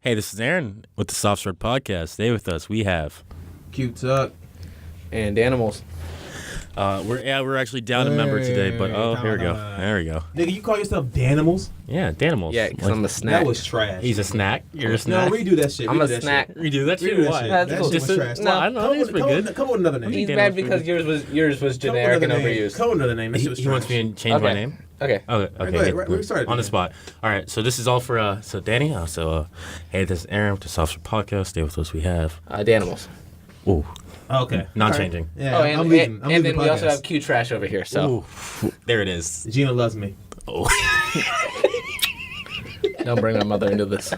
Hey, this is Aaron with the Soft Start Podcast. Stay with us. We have Cute Tuck and Animals. We're actually down a member today, but here we go. There we go. Nigga, you call yourself Danimals? Yeah, Danimals. Yeah, because I'm a snack. That was trash. He's a snack. You're a snack. No, redo that shit. I'm a snack. Redo that shit. Redo that Why? shit. That's That cool. shit was trash. No, I don't know. It's pretty good. Come with another name. He's Danimals mad pretty because yours was generic and overused. Come with another name. That shit was He trash. wants me to change my name. Okay. Okay. Go ahead. We started on the again. spot. All right. So this is all for Danny. Hey, this is Aaron with the Soft Start Podcast. Stay with us. We have Danimals. Ooh. Okay. Not All right. changing. Yeah, Oh, I'm leaving. I'm and leaving then the we also podcast. have Q Trash over here. So Ooh. There it is. Gina loves me. Oh. don't bring my mother into this.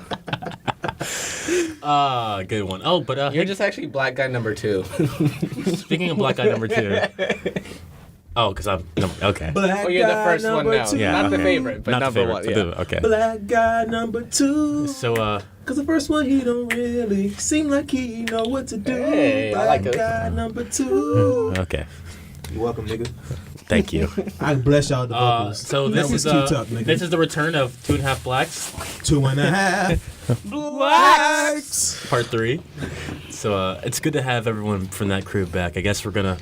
Good one. Oh, but You're just actually black guy number 2. speaking of black guy number 2. Oh, because I'm okay. Black Well, you're the guy first one number now. two. Yeah, Not the okay. favorite, but Not number the one. favorite. Yeah. Okay. Black guy number 2. So Cause the first one he don't really seem like he know what to do. Hey, I Black like it. guy number 2. okay. You're welcome, nigga. Thank you. I bless y'all with the vocals. So That this was is Cute Tuck, nigga. this is the return of 2.5 Blacks 2.5 blacks. Part 3. So it's good to have everyone from that crew back. I guess we're gonna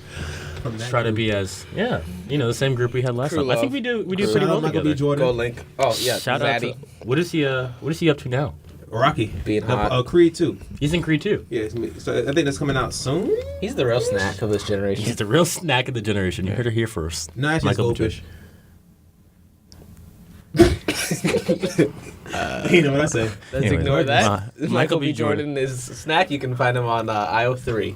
try to be as the same group we had last Crew time. I think love. we do pretty Shout well out Michael B. together. Jordan. Go Link. Oh yeah. Shout out to Zaddy. what is he up to now? Rocky. Being hot. Creed 2. He's in Creed 2. Yeah, so I think that's coming out soon. He's the real snack of this generation. He's the real snack of the generation. You heard it here first. Nice, Michael B. goldfish. You know what I say? Let's Anyway, ignore that. Michael B. Jordan is a snack. You can find him on IO3.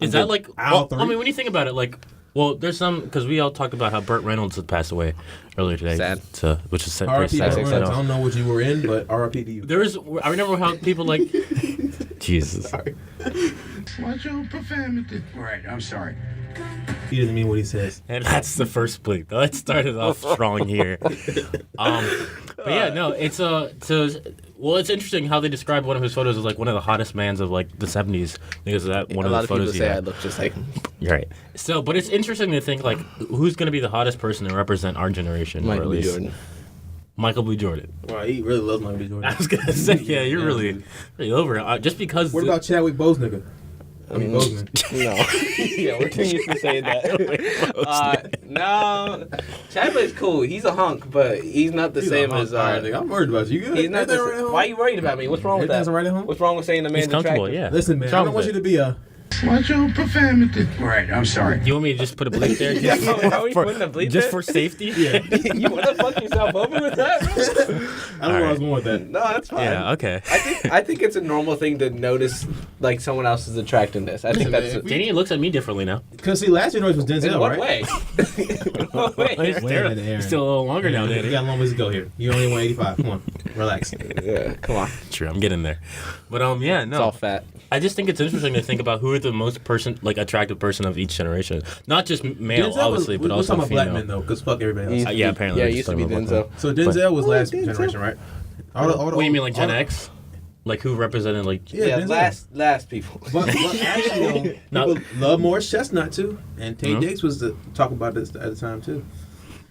Is that like? Owl I mean, when you think about it, like, well, there's some because we all talked about how Burt Reynolds had passed away earlier today. Sad. Which is very R.I.P. sad. Burt sad. Reynolds. I don't know what you were in, but R.I.P. to you. There was. I remember how people like. Jesus. Sorry. Watch your profanity. Right, I'm sorry. He doesn't mean what he says. And that's the first bleep. Let's start it off strong here. But yeah, no, it's it's interesting how they describe one of his photos as like one of the hottest mans of like the 70s because of that one A of lot the of people photos he say I had. look just like him. You're right. So, but it's interesting to think like who's going to be the hottest person to represent our generation, or at Michael B. least Jordan. Michael B. Jordan. Wow, he really loves Michael B. I Jordan. was gonna say, yeah, you're really over it. Just because. What about Chadwick Boseman? I mean, Boseman. No. Yeah, we're too used to saying that. No. Chadwick's cool. He's a hunk, but he's not the same as. I'm worried about you. He's not the same. Why are you worried about me? What's wrong with that? Everything's all right at home? What's wrong with saying a he's man's comfortable? attractive? Yeah. Listen, man, What's I wrong don't with want you it? to be a... Watch your profanity. Right, I'm sorry. Do you want me to just put a bleep there? Yeah, are we putting a bleep just there? for safety? Yeah. You want to fuck yourself over with that? I don't know where I was going with that. No, that's fine. Yeah. Okay. I think it's a normal thing to notice like someone else's attractiveness. I think that's. Danny looks at me differently now. Because, see, last year noise was Denzel, In what right? way? In what way? He's Way ahead of Aaron. still a little longer now, You Danny. got a long ways to go here. You only 185. Come on. Relax. Yeah, come on. True, I'm getting there. But yeah, It's all no. fat. I just think it's interesting to think about who are the most attractive person of each generation. Not just male, Denzel obviously, was, but we're also talking about female. black men, though, because fuck everybody else. Yeah, apparently. Yeah, we're it just used to be talking about Denzel. So Denzel was last Denzel. generation, right? What do you mean, like Gen X? Like who represented like? Yeah, Denzel. last people. But actually, Not- people love Morris Chestnut, too. And Tay Mhm. Diggs was talk about this at the time, too.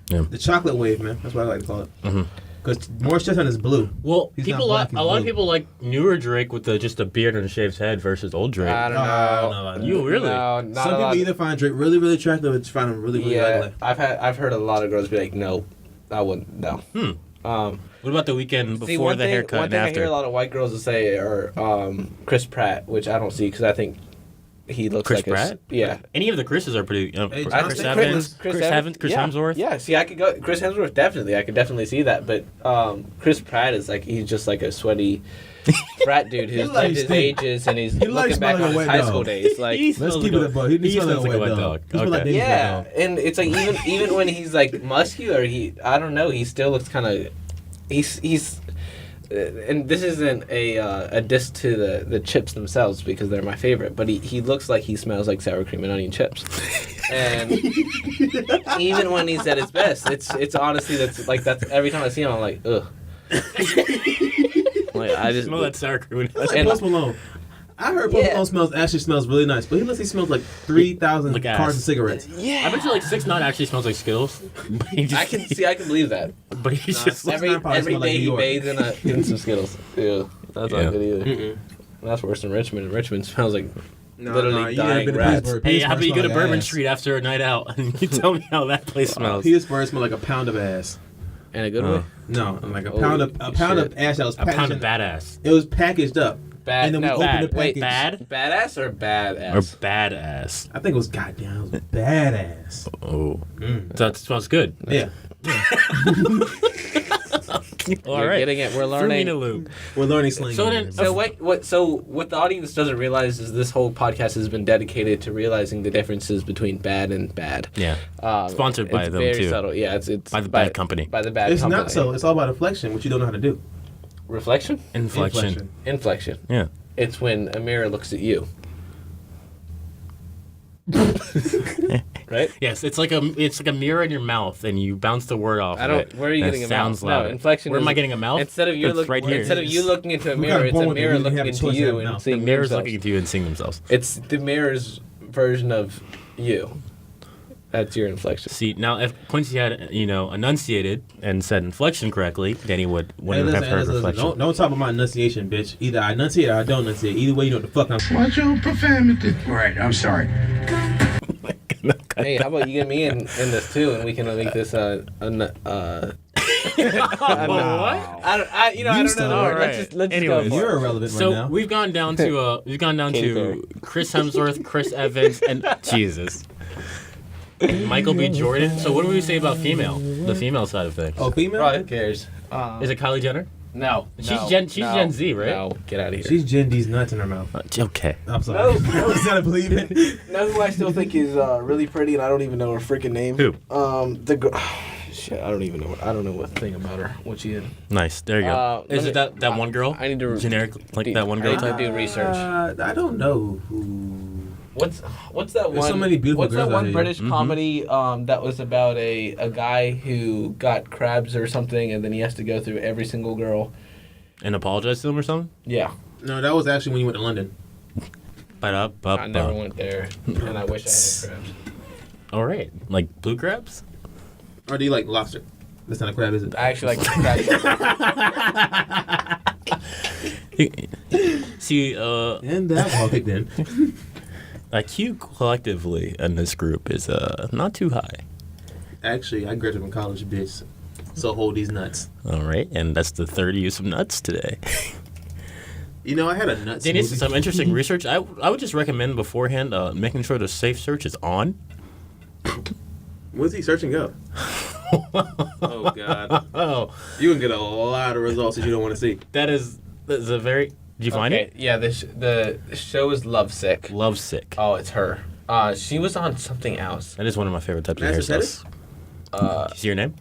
Yeah. The chocolate wave, man. That's what I like to call it. Mhm. Because Morris Chestnut is blue. Well, He's people not black, a he's lot of blue. people like newer Drake with just a beard and a shaved head versus old Drake. I don't I don't know know. about that. You really? No, not Some a lot. people either find Drake really, really attractive or just find him really, really Yeah, ugly. I've heard a lot of girls be like, no, I wouldn't. No. What about the weekend before See, one the thing, haircut one and thing I after? hear a lot of white girls will say are Chris Pratt, which I don't see because I think he looks Chris like Pratt? Yeah. Any of the Chris's are pretty. Hey, Chris Jonathan, Evans, Chris yeah. Hemsworth. Yeah, see, I could go. Chris Hemsworth, definitely. I could definitely see that. But Chris Pratt is like, he's just like a sweaty frat dude who's likes his stink. ages and he's He likes looking back smelling on a his wet high dog. school days. Like, He Let's smells keep like it a- a buck. He he smells like smells a wet dog. He smells like Okay. Denny's wet yeah, dog. and it's like even when he's like muscular, I don't know, he still looks kind of he's and this isn't a diss to the chips themselves because they're my favorite, but he looks like he smells like sour cream and onion chips. And even when he's at his best, it's honestly that's every time I see him I'm like, ugh. Like I just Smell that sour cream. That's like And- Post Malone. I heard Post Yeah. Malone smells really nice, but he lets he smells like 3,000 Like ass. cars of cigarettes. yeah. I bet you like 6ix9ine actually smells like Skittles. But he just, I can believe that. But he's just Nah, Every 6ix9ine probably every smell like day New he York. bathes in some Skittles. Ew. That's Yeah. not good either. Mm-mm. That's worse than Richmond. Richmond smells like No, literally you never dying been to rats. Pittsburgh. Hey, how Pittsburgh about you go to smell like Bourbon ass. Street after a night out and you tell me how that place smells? Pittsburgh smell like a pound of ass. In a good Uh, way. No, like a Holy pound of shit. ass that was A pound packaged. of badass. It was packaged up. Bad. And then we no, opened bad. the Wait, package. Bad badass or bad or ass? badass? I think it was goddamn. It was badass. Oh, Mm. that smells good. Yeah, All You're right. getting it. We're Threw me learning. in a loop. we're learning slang. So here, then- man. So what the audience doesn't realize is this whole podcast has been dedicated to realizing the differences between bad and bad. Yeah. Sponsored by it's them, very too. subtle. Yeah, it's By the bad company. By the bad It's company. not so. It's all about inflection, which you don't know how to do. Reflection? Inflection. Inflection. Yeah. It's when a mirror looks at you. Right? Yes, it's like a mirror in your mouth, and you bounce the word off. I of don't. it. Where are you That getting a sounds mouth? No, louder. inflection. Where is, am I getting a mouth? Instead of you It's looking, right here. instead of you looking into a We mirror, got it's born a with it. mirror We didn't looking have a into choice to you have a and mouth. The seeing mirror's themselves. looking at you and seeing themselves. It's the mirror's version of you. That's your inflection. See, now if Quincy had, enunciated and said inflection correctly, then he wouldn't have heard reflection. Don't talk about my enunciation, bitch. Either I enunciate or I don't enunciate. Either way, you know what the fuck I'm. Watch your profanity. Right, I'm sorry. Hey, how about you get me in this too, and we can make this What? I don't know. All right. Let's just Anyways. go. You're For it. irrelevant right So now. we've gone down to Katy Perry. Chris Hemsworth, Chris Evans, and Jesus, Michael B. Jordan. So what do we say about the female side of things? Oh, female? Bro, who cares? Is it Kylie Jenner? No. She's Gen Z, right? No, get out of here. She's Gen D's nuts in her mouth. Okay. I'm sorry. No. Is that a believing? know who I still think is really pretty, and I don't even know her freaking name. Who? The girl. Shit, I don't even know. I don't know what thing about her. What she is. Nice. There you go. Is it that one girl? I need to Generic, like that one I girl need to type? do research. I don't know who. What's that There's one? so many beautiful what's that girls out one here. British Mhm. comedy that was about a guy who got crabs or something, and then he has to go through every single girl. And apologize to them or something? Yeah, No, that was actually when you went to London. I never went there, and I wish I had crabs. All right. Like blue crabs? Or do you like lobster? That's not a crab, is it? I actually like crabs. See, And that all kicked in. IQ collectively in this group is not too high. Actually, I graduated from college, bitch. So hold these nuts. All right, and that's the third use of nuts today. You know, I had a nut Dennis, smoothie. some interesting research. I would just recommend beforehand making sure the safe search is on. Where's he searching go? Oh, God. Oh, You can get a lot of results that you don't want to see. that's a very. Did you find it? Yeah, the show is Lovesick. Lovesick. Oh, it's her. She was on something else. That is one of my favorite types of Master hairstyles. See your name?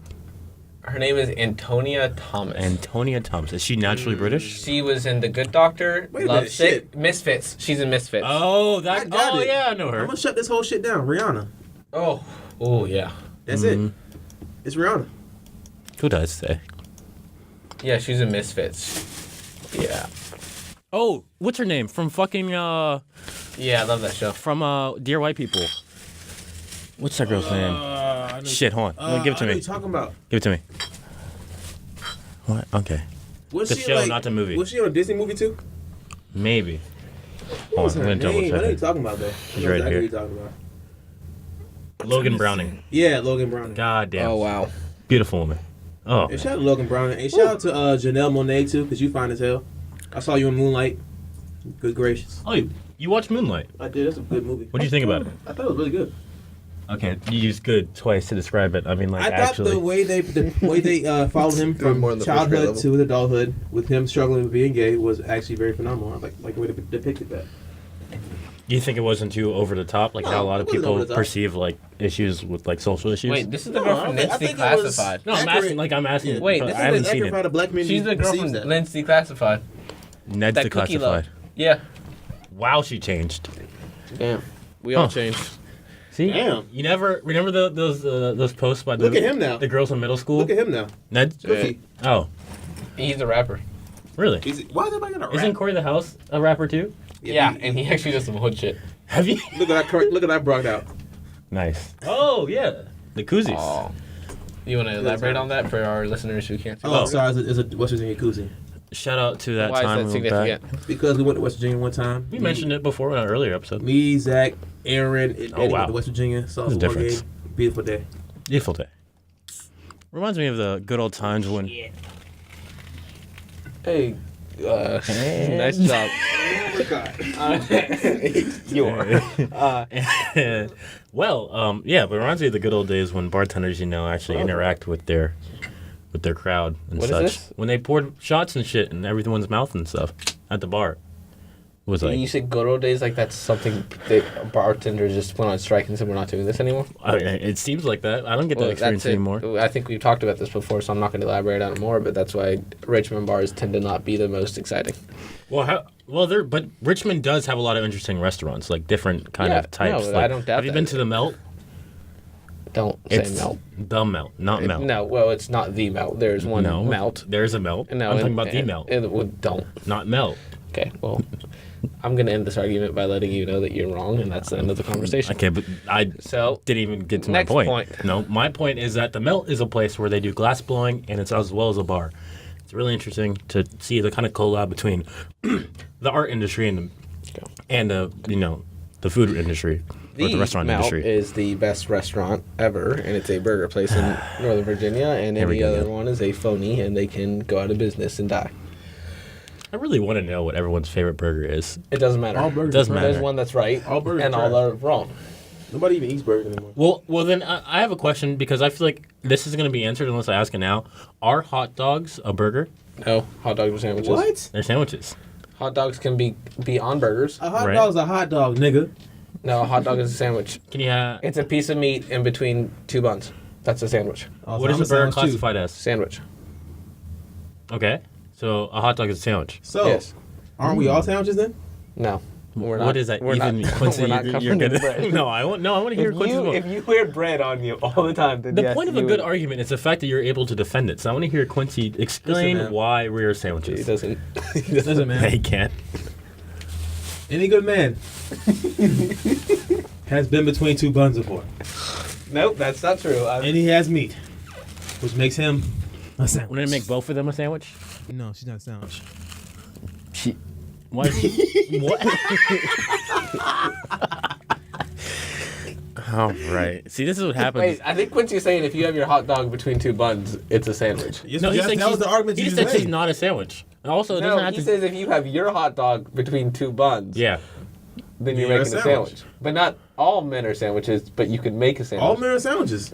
Her name is Antonia Thomas. Antonia Thomas. Is she naturally British? She was in The Good Doctor, Wait a minute, Lovesick, shit. Misfits. She's in Misfits. Oh, I got it. yeah, I know I'm her. going to shut this whole shit down. Rihanna. Oh, yeah. That's Mm-hmm. it. It's Rihanna. Who does say? Yeah, she's in Misfits. Yeah. Oh, what's her name? From fucking Yeah, I love that show. from Dear White People. What's that girl's name? Shit, hold on. Give it to I know me. what you're talking about. Give it to me. What? Okay. Was The she show, not the movie. Was she on a Disney movie too? Maybe. What was I'm her gonna double name? check I know it. you're talking about though. She's I know right exactly here. who you're talking about. Logan Browning. Yeah, Logan Browning. God damn. Oh, wow. Beautiful woman. Oh. Hey, shout out to Logan Browning. Hey, shout out to Janelle Monáe too, because you fine as hell. I saw you in Moonlight. Good gracious. Oh, you watched Moonlight. I did. That's a good movie. What do you think about it? I thought it was really good. Okay, you used good twice to describe it. I mean, like, I thought actually. the way they followed him from more than the first grade childhood level. to adulthood, with him struggling with being gay, was actually very phenomenal. I like the way they depicted that. You think it wasn't too over the top, like No, how a lot of it wasn't over people the top. perceive like issues with like social issues? Wait, this is the No, girl I from think- I Lindsay think it was- Classified. no, I'm accurate. asking. Like, I'm asking. Yeah. Wait, but this I is haven't the seen Accurate how it. the black community She's the girl perceives from that. Lindsay Classified. Ned's That cookie love. Declassified. Yeah. Wow, she changed. Damn. We all Huh. changed. See, Damn. you never remember those posts by the Look at him now. the girls in middle school. Look at him now. Ned. Cookie. Oh, He's a rapper. really? Why is everybody gonna rap? Isn't Corey the House a rapper too? Yeah, and he actually does some hood shit. Have you? Look at that. Look at that brought out. Nice. Oh yeah, the koozies. Oh. You want to elaborate on that for our listeners who can't see? Oh, sorry. It's a what's his name? Jacuzzi. shout out to that Why time is that we went back. significant? Because we went to West Virginia one time. We mentioned it before in an earlier episode. Me, Zach, Aaron, and Oh, Eddie wow. went to West Virginia. Saw There's a some ball difference. game. Beautiful day. Beautiful day. Reminds me of the good old times when. Hey, nice job. You are. Well, yeah, but it reminds me of the good old days when bartenders, actually interact with their crowd and What is such. this? When they poured shots and shit in everyone's mouth and stuff at the bar. It was like, You say good old days like that's something that bartenders just went on strike and said we're not doing this anymore? it seems like that. I don't get that experience that's it. anymore. I think we've talked about this before, so I'm not going to elaborate on it more, but that's why Richmond bars tend to not be the most exciting. But Richmond does have a lot of interesting restaurants, like different kind Yeah, of types. no, like, I don't doubt have you that. been to the Melt? Don't It's say melt. The Melt, not Melt. No, well, it's not the melt. There's one No, melt. There's a Melt. No, I'm talking about the Melt, Don't. not Melt. Okay, well, I'm going to end this argument by letting you know that you're wrong, and that's the end of the conversation. Okay, but I So, didn't even get to Next my point. point. No, my point is that the Melt is a place where they do glass blowing, and it's as well as a bar. It's really interesting to see the kind of collab between the art industry and the food industry or the restaurant Melt industry. is the best restaurant ever, and it's a burger place in Northern Virginia, and Here we any go, other yeah. one is a phony, and they can go out of business and die. I really want to know what everyone's favorite burger is. It doesn't matter. All burgers. Doesn't There's matter. one that's right, All burgers and are all trash. are wrong. Nobody even eats burgers anymore. Well, then I have a question because I feel like this is going to be answered unless I ask it now. Are hot dogs a burger? No, hot dogs are sandwiches. What? They're sandwiches. Hot dogs can be on burgers. A hot Right. dog's a hot dog, nigga. No, a hot dog is a sandwich. Can you have? It's a piece of meat in between two buns. That's a sandwich. What is a burger classified as? Sandwich. Okay, so a hot dog is a sandwich. So, Yes. aren't we all sandwiches then? No. We're What not, is that we're even? Not, Quincy, we're not you're covered in gonna. bread. No, I want to hear Quincy's vote. If you wear bread on you all the time, then The yes, point of a you good would- argument is the fact that you're able to defend it. So I want to hear Quincy explain man. why we're He sandwiches. doesn't. Listen, man. He can't. Any good man has been between two buns before. Nope, that's not true. And he has meat, which makes him a sandwich. Want to make both of them a sandwich? No, she's not a sandwich. Why? What? All right. See, this is what happens. Wait, I think Quincy's saying if you have your hot dog between two buns, it's a sandwich. Yes, No, he's that saying was the argument he you just just said she's made. not a sandwich. And also, it No, doesn't have he to. says if you have your hot dog between two buns, Yeah. then you're You're a making a sandwich. sandwich. But not all men are sandwiches, but you can make a sandwich. All men are sandwiches.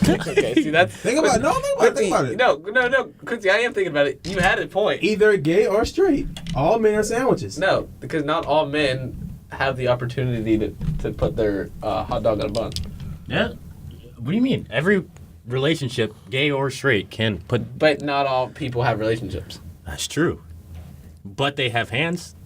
Okay, see that's Think about it. No, think about it. No, Quincy, I am thinking about it. You had a point. Either gay or straight. All men are sandwiches. No, because not all men have the opportunity to put their hot dog on a bun. Yeah. What do you mean? Every relationship, gay or straight, can put. But not all people have relationships. That's true. But they have hands.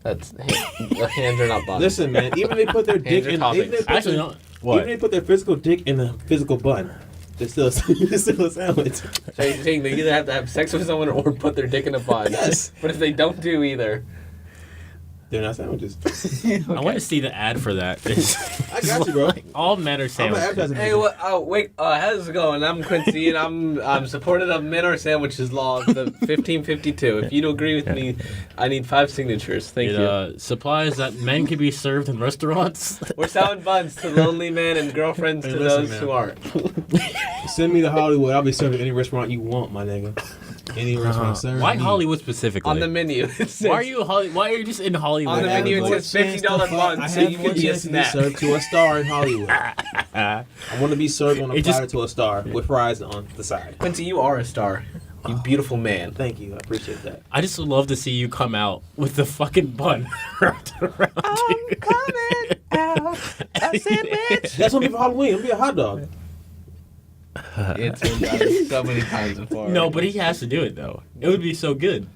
That's the hands are not buns. Listen, man. Even if they put their dick are in, topics. even if they put Actually, their- no. even if What? they put their physical dick in a physical bun, they're still they're still a sandwich. So you're saying they either have to have sex with someone or put their dick in a bun. Yes. But if they don't do either, They're not sandwiches. I want to see the ad for that. I got you, bro. All men are I'm an sandwiches. advertising. hey, agent. how's it going? I'm Quincy, and I'm supportive of men are sandwiches law of the 1552. If you don't agree with me, I need 5 signatures. Thank It you. supplies that men can be served in restaurants. We're selling buns to lonely men and girlfriends Hey, to listen, those man. who aren't. Send me to Hollywood. I'll be serving any restaurant you want, my nigga. Any restaurant, sir. Why Hollywood specifically? On the menu, it says, Why are you Why are you just in Hollywood? On the menu, it says $50 buns, so you can be a to be snack. served to a star in Hollywood. I want to be served on a It just- platter to a star with fries on the side. Quincy, you are a star. You beautiful man. Thank you. I appreciate that. I just would love to see you come out with the fucking bun wrapped around you. coming out a sandwich. That's gonna be for Halloween. It'll be a hot dog. It's been done so many times before. No, but he has to do it though. It would be so good.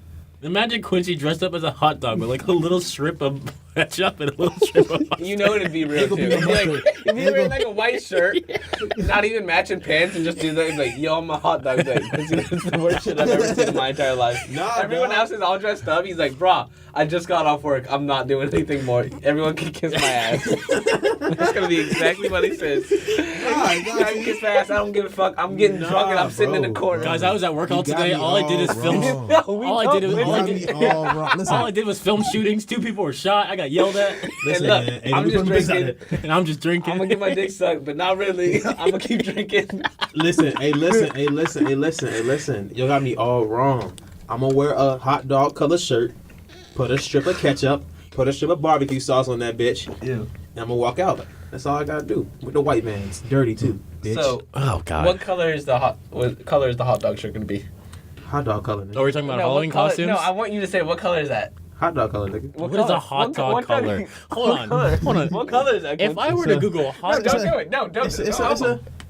Imagine Quincy dressed up as a hot dog with like a little strip of ketchup and a little strip of. You know it'd be real It'll too. be It'd be like, mustard. if you wear like a white shirt, not even matching pants, and just do that, and be like, yo, I'm a hot dog. Like, that's the worst shit I've ever seen in my entire life. Nah, Everyone dog. else is all dressed up. He's like, brah, I just got off work. I'm not doing anything more. Everyone can kiss my ass. That's gonna be exactly what he says. I can get fast. I don't give a fuck. I'm getting drunk and I'm sitting in the corner. Guys, I was at work all today. All I did is film. All I did was film shootings. 2 people were shot. I got yelled at. Listen, look, man, I'm just drinking. And I'm just drinking. I'm gonna get my dick sucked, but not really. I'm gonna keep drinking. Listen. You got me all wrong. I'm gonna wear a hot dog color shirt, put a strip of ketchup, put a strip of barbecue sauce on that bitch. Yeah. And I'm gonna walk out. That's all I gotta do. With the white man. It's dirty too, bitch. So, oh god. what color is the hot dog shirt gonna be? Hot dog color, nigga. Oh, we're talking about Halloween costumes? No, I want you to say what color is that? Hot dog color, nigga. What is a hot dog color? Hold on. What color is that? If I were to Google hot dog, Don't do it. No, don't. It's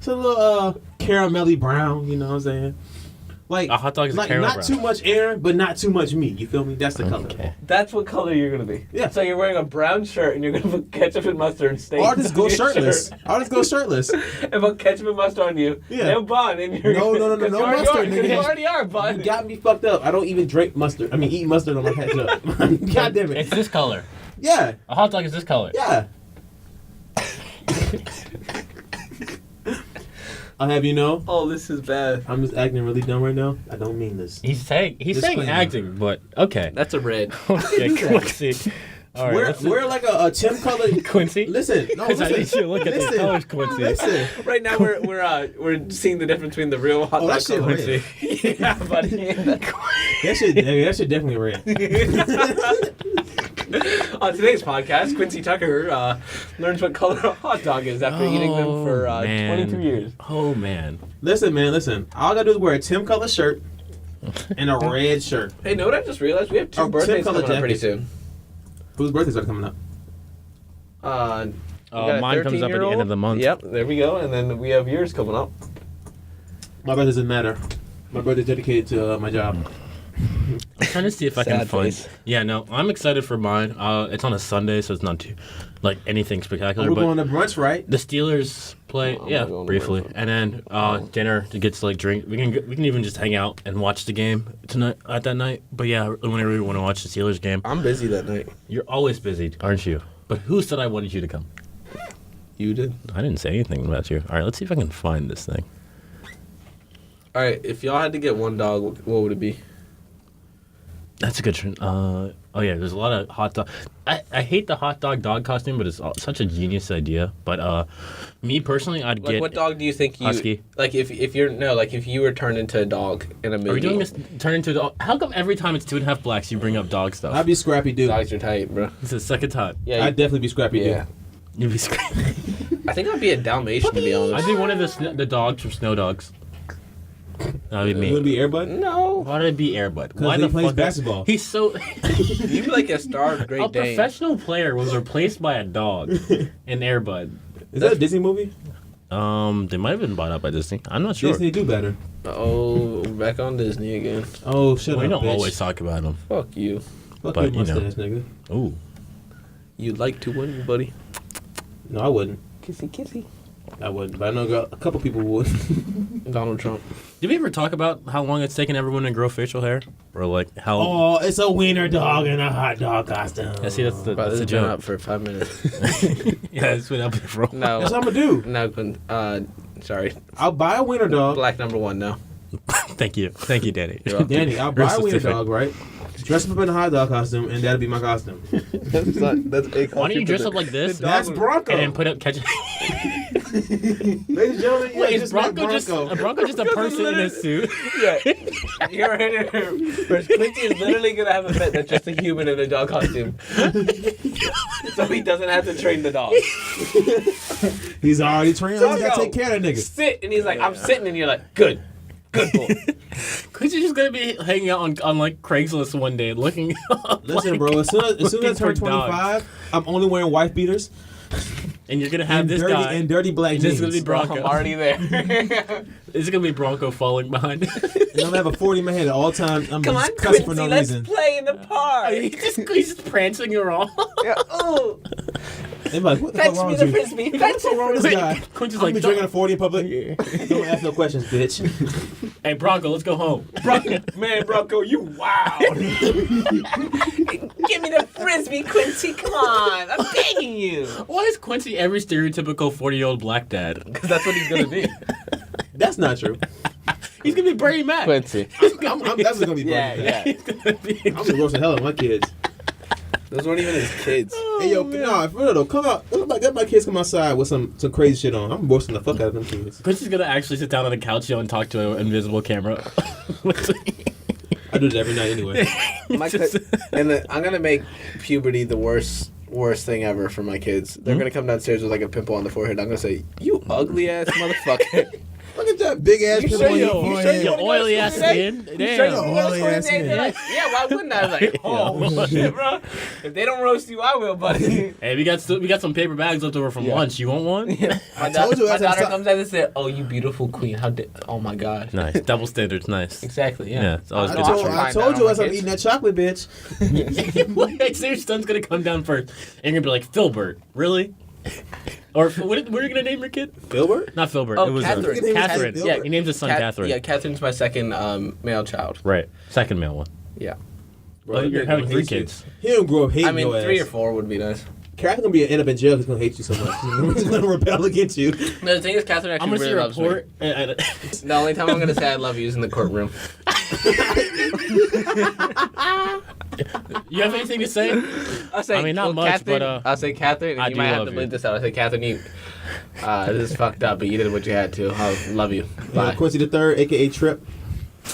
a little caramelly brown. You know what I'm saying? Like a hot dog is like caramel not brown. too much air, but not too much meat. You feel me? That's the color. Okay. That's what color you're gonna be. Yeah. So you're wearing a brown shirt and you're gonna put ketchup and mustard and steak. Or just go on your shirtless. shirt I'll just go shirtless. And put ketchup and mustard on you. Yeah. And bun. And you're No mustard, nigga. You already are, bun. You got me fucked up. I don't even drink mustard. I mean, eat mustard on my ketchup. God damn it. It's this color. Yeah. A hot dog is this color. Yeah. I'll have you know, Oh, this is bad. I'm just acting really dumb right now. I don't mean this. He's saying Disclaimer. acting, but okay. That's a red. Okay, Quincy. All right, We're like a Tim color. Quincy. Listen, no, Because I need listen. you to look at the Listen. colors, Quincy. Listen. Right now we're seeing the difference between the real hot Oh, dog that shit color. red. Yeah, buddy. That shit definitely red. On today's podcast, Quincy Tucker learns what color a hot dog is after eating them for 22 years. Oh man. Listen, man, listen. All I gotta do is wear a Tim color shirt and a red shirt. Hey, know what I just realized? We have 2 Oh, birthdays Tim coming color up pretty jacket. soon. Whose birthdays are coming up? We got a Mine comes up at the end of the month. Yep, there we go. And then we have yours coming up. My birthday doesn't matter. My birthday's dedicated to my job. I'm trying to see if I can Sad find. face. Yeah, no, I'm excited for mine. It's on a Sunday, so it's not too like anything spectacular. We're but going to brunch, right? the Steelers play, I'm yeah, not going to briefly, brunch. and then dinner to get to like drink. We can even just hang out and watch the game tonight at that night. But yeah, whenever we want to watch the Steelers game, I'm busy that night. you're always busy, aren't you? But who said I wanted you to come? You did. I didn't say anything about you. All right, let's see if I can find this thing. All right, if y'all had to get one dog, what would it be? That's a good trend. Oh yeah, there's a lot of hot dog. I hate the hot dog costume, but it's such a genius idea. But me personally, I'd Like, get. what dog do you think you Husky. like? If you were turned into a dog in a movie. Are we doing this? Turn into the? How come every time it's 2.5 blacks, you bring up dog stuff? I'd be Scrappy Doo. Dogs are tight, bro. This is the second time. Yeah, I'd definitely be Scrappy yeah. Doo. You'd be screaming. I think I'd be a Dalmatian to be honest. I'd be one of the dogs from Snow Dogs. That'd be You want to me. be Airbud? No, Why did it be Airbud? Because Why he the plays fuck? basketball. He's so. you'd be like a star Great A Dane. professional player was replaced by a dog in Airbud. Is that a Disney movie? They might have been bought up by Disney. I'm not sure. Disney do better. Oh, back on Disney again. Oh, shut We up, don't bitch. always talk about them. Fuck you. Fuck but, your you know. mustache, nigga. Ooh. You'd like to win, buddy. No, I wouldn't. Kissy, kissy. I wouldn't. But I know a couple people would. Donald Trump. Did we ever talk about how long it's taken everyone to grow facial hair? Or like how... Oh, it's a wiener dog in a hot dog costume. Yeah, see, that's the, Bro, that's this the has been joke. up for 5 minutes. Yeah, it's been up there for a while. No. That's what I'm going to do. No, Quinn. Sorry. I'll buy a wiener dog. Black number 1, no. Thank you, Danny. You're welcome. Danny, I'll buy a wiener Specific. dog, right? Dress up in a hot dog costume, and that'll be my costume. That's Why don't you dress up like this That's Bronco. and then put up ketchup? Ladies and gentlemen, yeah, Wait, is just met Bronco just Bronco. a Bronco just a person in a suit? Yeah. You're right here. Quincy is literally going to have a pet that's just a human in a dog costume. So he doesn't have to train the dog. He's already trained. He's got to Bronco. take care of that nigga. Sit. And he's like, I'm sitting. And you're like, good. Good boy. Quincy's just gonna be hanging out on like Craigslist one day, looking. Listen, bro, as soon as I looking turn for dogs. 25, I'm only wearing wife beaters And you're gonna have and this dirty, guy. and dirty black and jeans. this is gonna be Bronco. I'm already there. This is gonna be Bronco falling behind. And I'm gonna have a 40 in my head at all times. I'm Come on, just cussing for Quincy, no let's reason. play in the park. he's just prancing around. Yeah, oh, They're like, what the fetch fuck wrong me with the you? frisbee. What Fetch the fuck wrong with this guy? Quincy's I'm like, be drinking a 40 in public. Don't ask no questions, bitch. Hey Bronco, let's go home. Man, Bronco, you wow. Give me the Excuse me, Quincy. Come on, I'm begging you. Why is Quincy every stereotypical 40-year-old black dad? Because that's what he's gonna be. That's not true. He's gonna be Bernie Mac. Quincy. I'm definitely gonna be Bernie Mac. He's gonna be. I'm gonna roast the hell out of my kids. Those weren't even his kids. Hey yo, no, for real though, come out. Let my kids come outside with some crazy shit on. I'm roasting the fuck out of them kids. Quincy's gonna actually sit down on a couch and talk to an invisible camera. I do that every night anyway. I'm gonna make puberty the worst thing ever for my kids. They're gonna come downstairs with like a pimple on the forehead. I'm gonna say, "You ugly ass motherfucker." Look at that big ass pimple on your forehead. Your oily ass skin. Damn. Oily ass skin. Like, yeah, why wouldn't I? I was like, oh shit, bro. If they don't roast you, I will, buddy. Hey, we got some paper bags left over from lunch. You want one? Yeah. My daughter comes out and said, "Oh, you beautiful queen. Oh my gosh." Nice. Double standards. Nice. Exactly. Yeah. Yeah. It's always good. I told you as I'm eating that chocolate, bitch. So your son's gonna come down first, and you're gonna be like, Filbert, really? Or what are you gonna name your kid? Filbert? Not Filbert. Oh, it was Catherine. Catherine. Filbert. Yeah, he named his son Catherine. Yeah, Catherine's my second male child. Right. Second male one. Yeah. Well, you're having 3 kids. He don't grow up hating I mean, your 3 or ass. 4 would be nice. Catherine gonna end up in jail. He's gonna hate you so much. He's gonna rebel against you. No, the thing is, Catherine I'm actually gonna really see a loves me. report. The only time I'm gonna say I love you is in the courtroom. You have anything to say? I'll say, I mean, not much, Catherine, but, I'll say, Catherine, and I you do might have love to you. bleep this out. I'll say, Catherine, this is fucked up, but you did what you had to. I love you. Bye. Quincy the Third, aka Trip.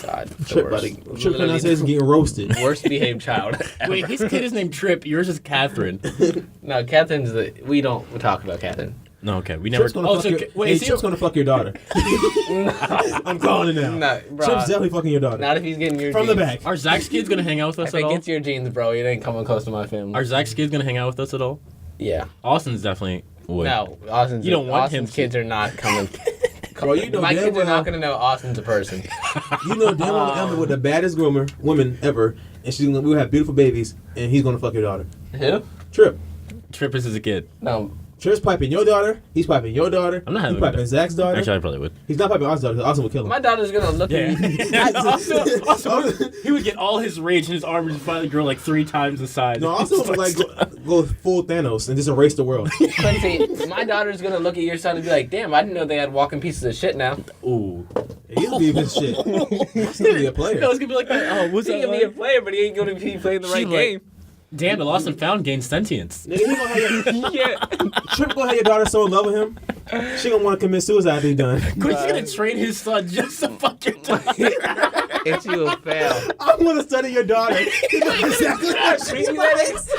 God, the Trip, worst. buddy. Trip Literally pronunciation getting roasted. worst behaved child. Wait, his kid is named Trip. Yours is Catherine. No, Catherine's we talk about Catherine. No, okay. We never. Trip's gonna fuck your, wait, hey, is he- Trip's gonna fuck your daughter. I'm calling it now. No, bro. Trip's definitely fucking your daughter. Not if he's getting your From the genes. back. Are Zach's kids gonna hang out with us If at it all? gets your genes, bro, it ain't coming close to my family. Are Zach's kids gonna hang out with us at all? Yeah. Austin's definitely would. No, Austin's. You don't want Austin's him to. kids are not coming. Bro, you know my damn kids are well- not gonna know Austin's a person. You know damn well Emma with the baddest woman ever, and we'll have beautiful babies, and he's gonna fuck your daughter. Who? Trip. Trip is a kid. No. Trip's piping your daughter. He's piping your daughter. I'm not having He's piping a- Zach's daughter. Actually, I probably would. He's not piping Austin's daughter because Austin would kill him. My daughter's gonna look at me. Also, he would get all his rage and his arm would finally grow like 3 times the size. No, Austin would like go full Thanos and just erase the world. Quincy, my daughter's gonna look at your son and be like, "Damn, I didn't know they had walking pieces of shit now." Ooh. He's gonna be a piece of shit. He's gonna be a player. No, it's gonna be like that. Oh, what's He that? can be a Like? player, but he ain't gonna be playing the right She like- game. Damn, the lost and found gained sentience. Nigga, he gonna have your, Yeah. Trip gonna have your daughter so in love with him, she gonna want to commit suicide if he done. Quincy's gonna train his son just to fuck your daughter. It's you a fail. I'm gonna study your daughter. He know exactly what Treat she's me that is.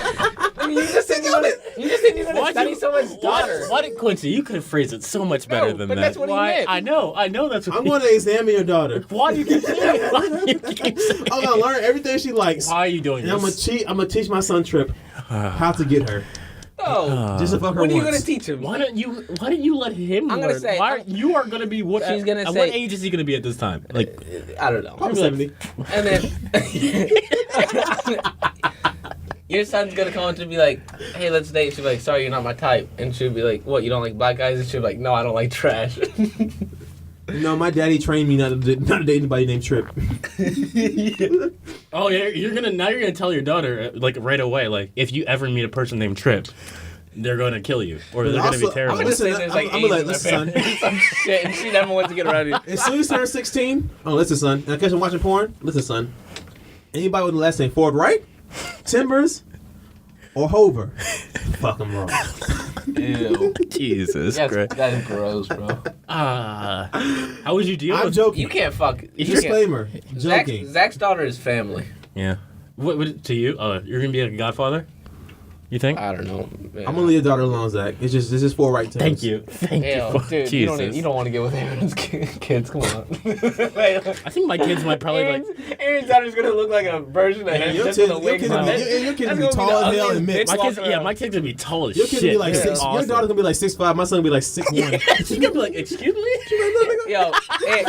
I mean, you just said you're gonna study someone's daughter. Why did Quincy? You could have phrased it so much better No, than but that. that's what he Why? meant. I know that's what I'm gonna examine your daughter. Why do you keep saying it? Why do you keep saying I'm gonna learn everything she likes. Why are you doing And I'm this? gonna teach my son Trip how to get her. No. Just to fuck her What are you once. gonna teach him? Why don't you let him I'm gonna learn? say- You are gonna be what? She's gonna at say- what age is he gonna be at this time? Like, I don't know. I'm 70. And then your son's gonna come up to and be like, "Hey, let's date." She'll be like, "Sorry, you're not my type." And she'll be like, "What? You don't like black guys?" And she'll be like, "No, I don't like trash." No, my daddy trained me not to date anybody named Trip. oh yeah, you're gonna tell your daughter like right away, like if you ever meet a person named Trip, they're gonna kill you or they're gonna be Also, terrible. I'm Just say Listen, there's like I'm AIDS like, in their listen, son. family. Some shit, and she never wants to get around you. As soon as you turn 16, listen, son. And I catch him watching porn. Listen, son. Anybody with the last name Ford Wright, Timbers, or Hover, fuck them wrong. Ew. Jesus Christ. That is gross, bro. How would you deal I'm with? joking. You can't fuck. You can't. Disclaimer. Joking. Zach's daughter is family. Yeah. What to you? You're gonna be a godfather? You think? I don't know. Man. I'm gonna leave your daughter alone, Zach. This is Ford Wright Timbers. Thank you. Thank Hell, you. dude, Jesus. you don't want to get with Aaron's kids. Come on. I think my kids might probably like. Aaron's daughter's gonna look like a version of him, Your just kids, with a your wig kids, on it. your kids That's be gonna tall the as hell ugliest and bitch mixed. My kids, walking yeah, around. my kids gonna be tall as Your shit. kids gonna be like They're six. awesome. Your daughter's gonna be like 6'5". My son gonna be like 6'1". She's gonna be like, excuse me? Yo, hey,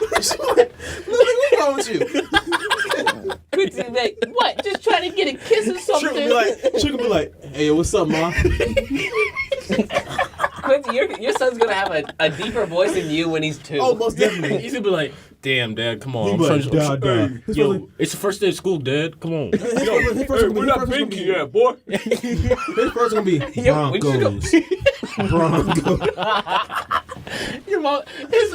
What's wrong with you? Quincy, like, what? Just trying to get a kiss or She something? gonna be like, hey, what's up, ma? Quincy, your son's gonna have a deeper voice than you when he's 2. Oh, most definitely. He's gonna be like, Damn, Dad, come on. He I'm like, trying to- "Dad, Dad." Hey, His yo, first- it's the first day of school, Dad. Come on. We're not pinky yet, boy. His first gonna be Yo, we should go- Broncos. Your mom, his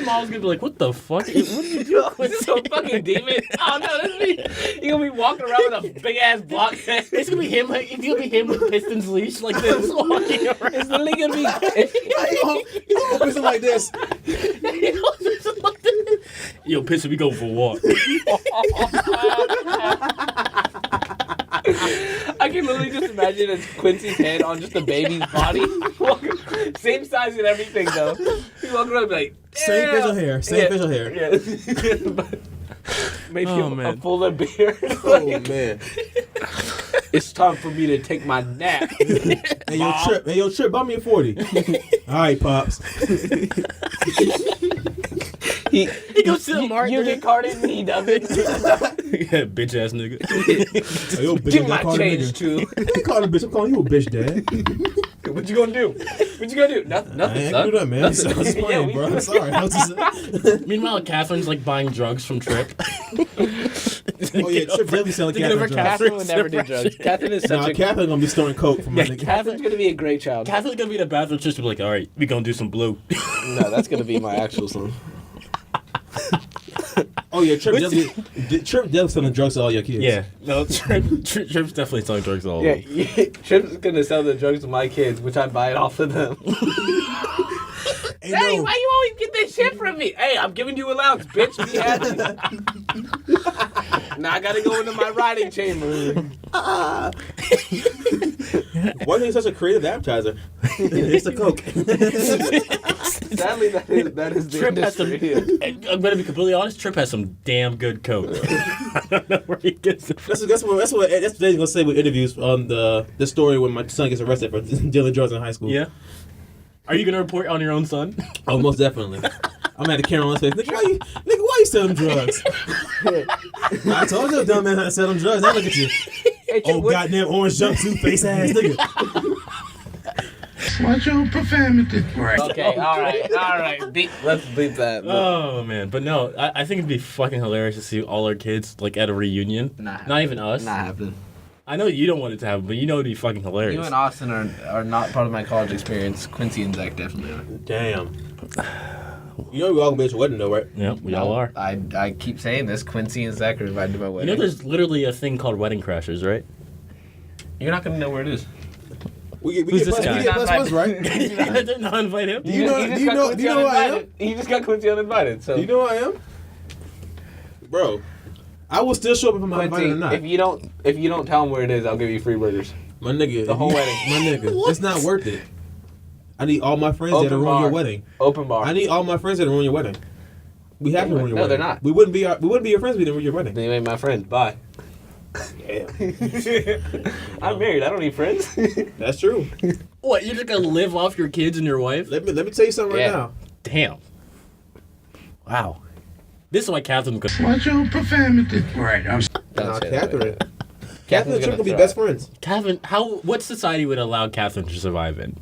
mom's gonna be like, "What the fuck? What did you do?" This is so fucking demon. Oh no, that's me. You're gonna be walking around with a big ass block. It's gonna be him. It's gonna be him with Pistons leash like this, walking around. It's literally gonna be. He's gonna be like this. Yo, Piston, we go for a walk. I can literally just imagine it's Quincy's head on just a baby's body. Same size and everything, though. He's walking around like, Same facial hair. Same facial hair. Yeah. Maybe Oh, a man. fuller beard. Oh man. It's time for me to take my nap. Hey yo, Trip, buy me a 40. All right, pops. He goes to the market. You get carded and he doesn't. Yeah, bitch ass nigga. Hey, yo, bitch, Give I my called a change nigga. too. I call him bitch. I'm calling you a bitch, Dad. What you gonna do? What you gonna do? Nothing, I son. ain't gonna do that, man. I was just Yeah, playing, we- bro. I'm sorry. I was just... Meanwhile, Catherine's like buying drugs from Trip. Oh yeah, Trip definitely selling Thinking of her Catherine drugs. Catherine would never do drugs. Catherine is such Nah, a. Catherine gonna be storing coke from my Yeah, nigga. Catherine's gonna be a great child. Catherine's gonna be in the bathroom just to be like, all right, we gonna do some blue. No, that's gonna be my actual son. Oh yeah, Trip definitely selling drugs to all your kids. Yeah, no, Trip's definitely selling drugs all Yeah, over. Trip's gonna sell the drugs to my kids, which I buy it off of them. Hey, Hey, no. why you always get this shit from me? Hey, I'm giving you allowance, bitch. Be happy. Now I gotta go into my riding chamber. Why are you such a creative advertiser? It's the coke. Sadly, that is the Trip has some. industry. I'm gonna be completely honest. Trip has some damn good coke. I don't know where he gets it from. That's what they're gonna say with interviews on the story when my son gets arrested for dealing drugs in high school. Yeah. Are you gonna report on your own son? Oh, most definitely. I'm at the camera on his face. Nigga, why you selling drugs? I told you, dumb man, how to sell them drugs. Now look at you. Hey, Trip, Oh, what- goddamn orange jumpsuit face ass nigga. Watch your profanity. Right. Okay, all right. Let's bleep that. Oh man, but no, I think it'd be fucking hilarious to see all our kids like at a reunion. Nah. Not even us. Not happening. I know you don't want it to happen, but you know it'd be fucking hilarious. You and Austin are not part of my college experience. Quincy and Zach definitely are. Damn. You know we all gonna be at your wedding though, right? Yep, we all are. I keep saying this. Quincy and Zach are invited to my You wedding. know, there's literally a thing called wedding crashers, right? You're not gonna know where it is. We Who's get this plus, guy? we get plus ones, right? Did not invite him. Do you know who I am? He just got Quincy uninvited. So Do you know who I am? Bro, I will still show up if I'm invited Quincy, or not. if you don't tell him where it is, I'll give you free burgers. My nigga. The whole wedding. My nigga. It's not worth it. I need all my friends there to Open ruin your bar. wedding. Open bar. I need all my friends there to ruin your wedding. We have to ruin your No, wedding. they're not. We wouldn't be your friends if we didn't ruin your wedding. They ain't my friend. Bye. Yeah. I'm married. I don't need friends. That's true. What? You're just gonna live off your kids and your wife? Let me tell you something right Yeah. now. Damn. Wow. This is why Catherine could. Watch your profanity. Right. I'm. Nah, say that Catherine. way. Catherine and Trip could be best friends. Catherine, what society would allow Catherine to survive in?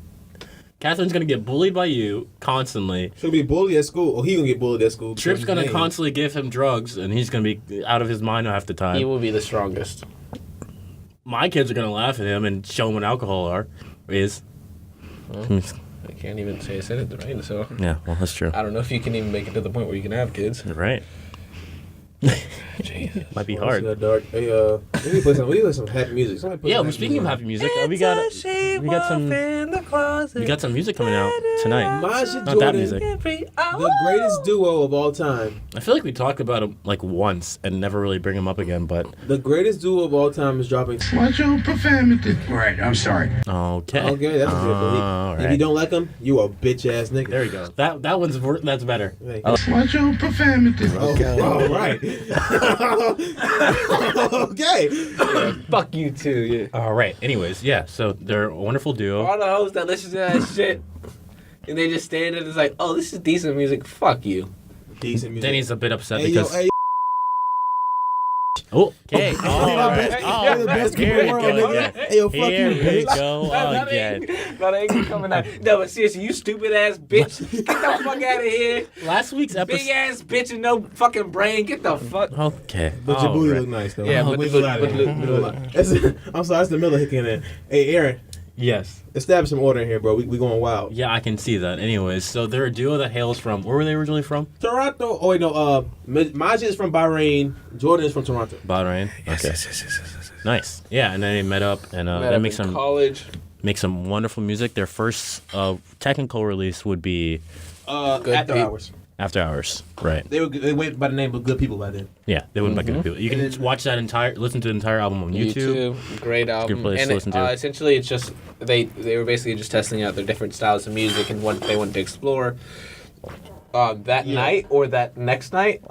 Catherine's gonna get bullied by you constantly. She'll be bullied at school. Or he gonna get bullied at school. Trip's because gonna his name. constantly give him drugs, and he's gonna be out of his mind half the He time. will be the strongest. My kids are gonna laugh at him and show him what alcohol is. I can't even say I said it right. So Yeah, well, that's true. I don't know if you can even make it to the point where you can have kids. Right. Jesus. Might be Oh, hard. it's dark. Hey, we need to play some happy music. Somebody play Yeah, some well, speaking of music. happy music, we got some music coming out tonight. Maja Not that Jordan, music. the greatest duo of all time. I feel like we talked about him like once and never really bring him up again, but The greatest duo of all time is dropping. Watch your profanity. Right. I'm sorry. okay. Okay, that's good. All If you right. don't like him, you a bitch ass nigga. There you go. That's better. Hey. Watch your profanity. Okay. All right. Okay. Fuck you too. Yeah. All right. Anyways, yeah. So they're a wonderful duo. All the hoes that listen to that shit, and they just stand and it's like, oh, this is decent music. Fuck you. Decent music. Danny's a bit upset Hey, yo, because hey. Okay. All right. All the best right. Here we world, go nigga. again. Hey, yo, fuck Here you, we bitch. go again. Not angry coming out. No, but seriously, you stupid ass bitch. Get the fuck out of here. Last week's Big episode. ass bitch and no fucking brain. Get the fuck. Okay. But your all booty right. look nice though. Yeah, but we the- got but it. the- We don't lie. I'm sorry, that's the Miller kicking in. Hey, Aaron, Yes. establish some order in here, bro. We going wild. Yeah, I can see that. Anyways, so they're a duo that hails from. Where were they originally from? Toronto. Oh wait, no. Majid is from Bahrain. Jordan is from Toronto. Bahrain. Okay. Nice. Yeah, and then they met up and Met they up make in some college. wonderful music. Their first technical release would be Good After beat. hours. After Hours. Right. They went by the name of Good People by then. Yeah, they wouldn't make people. You can watch that listen to the entire album on YouTube. Great album. Good place And to listen to. essentially, it's just they were basically just testing out their different styles of music and what they wanted to explore. That night or that next night,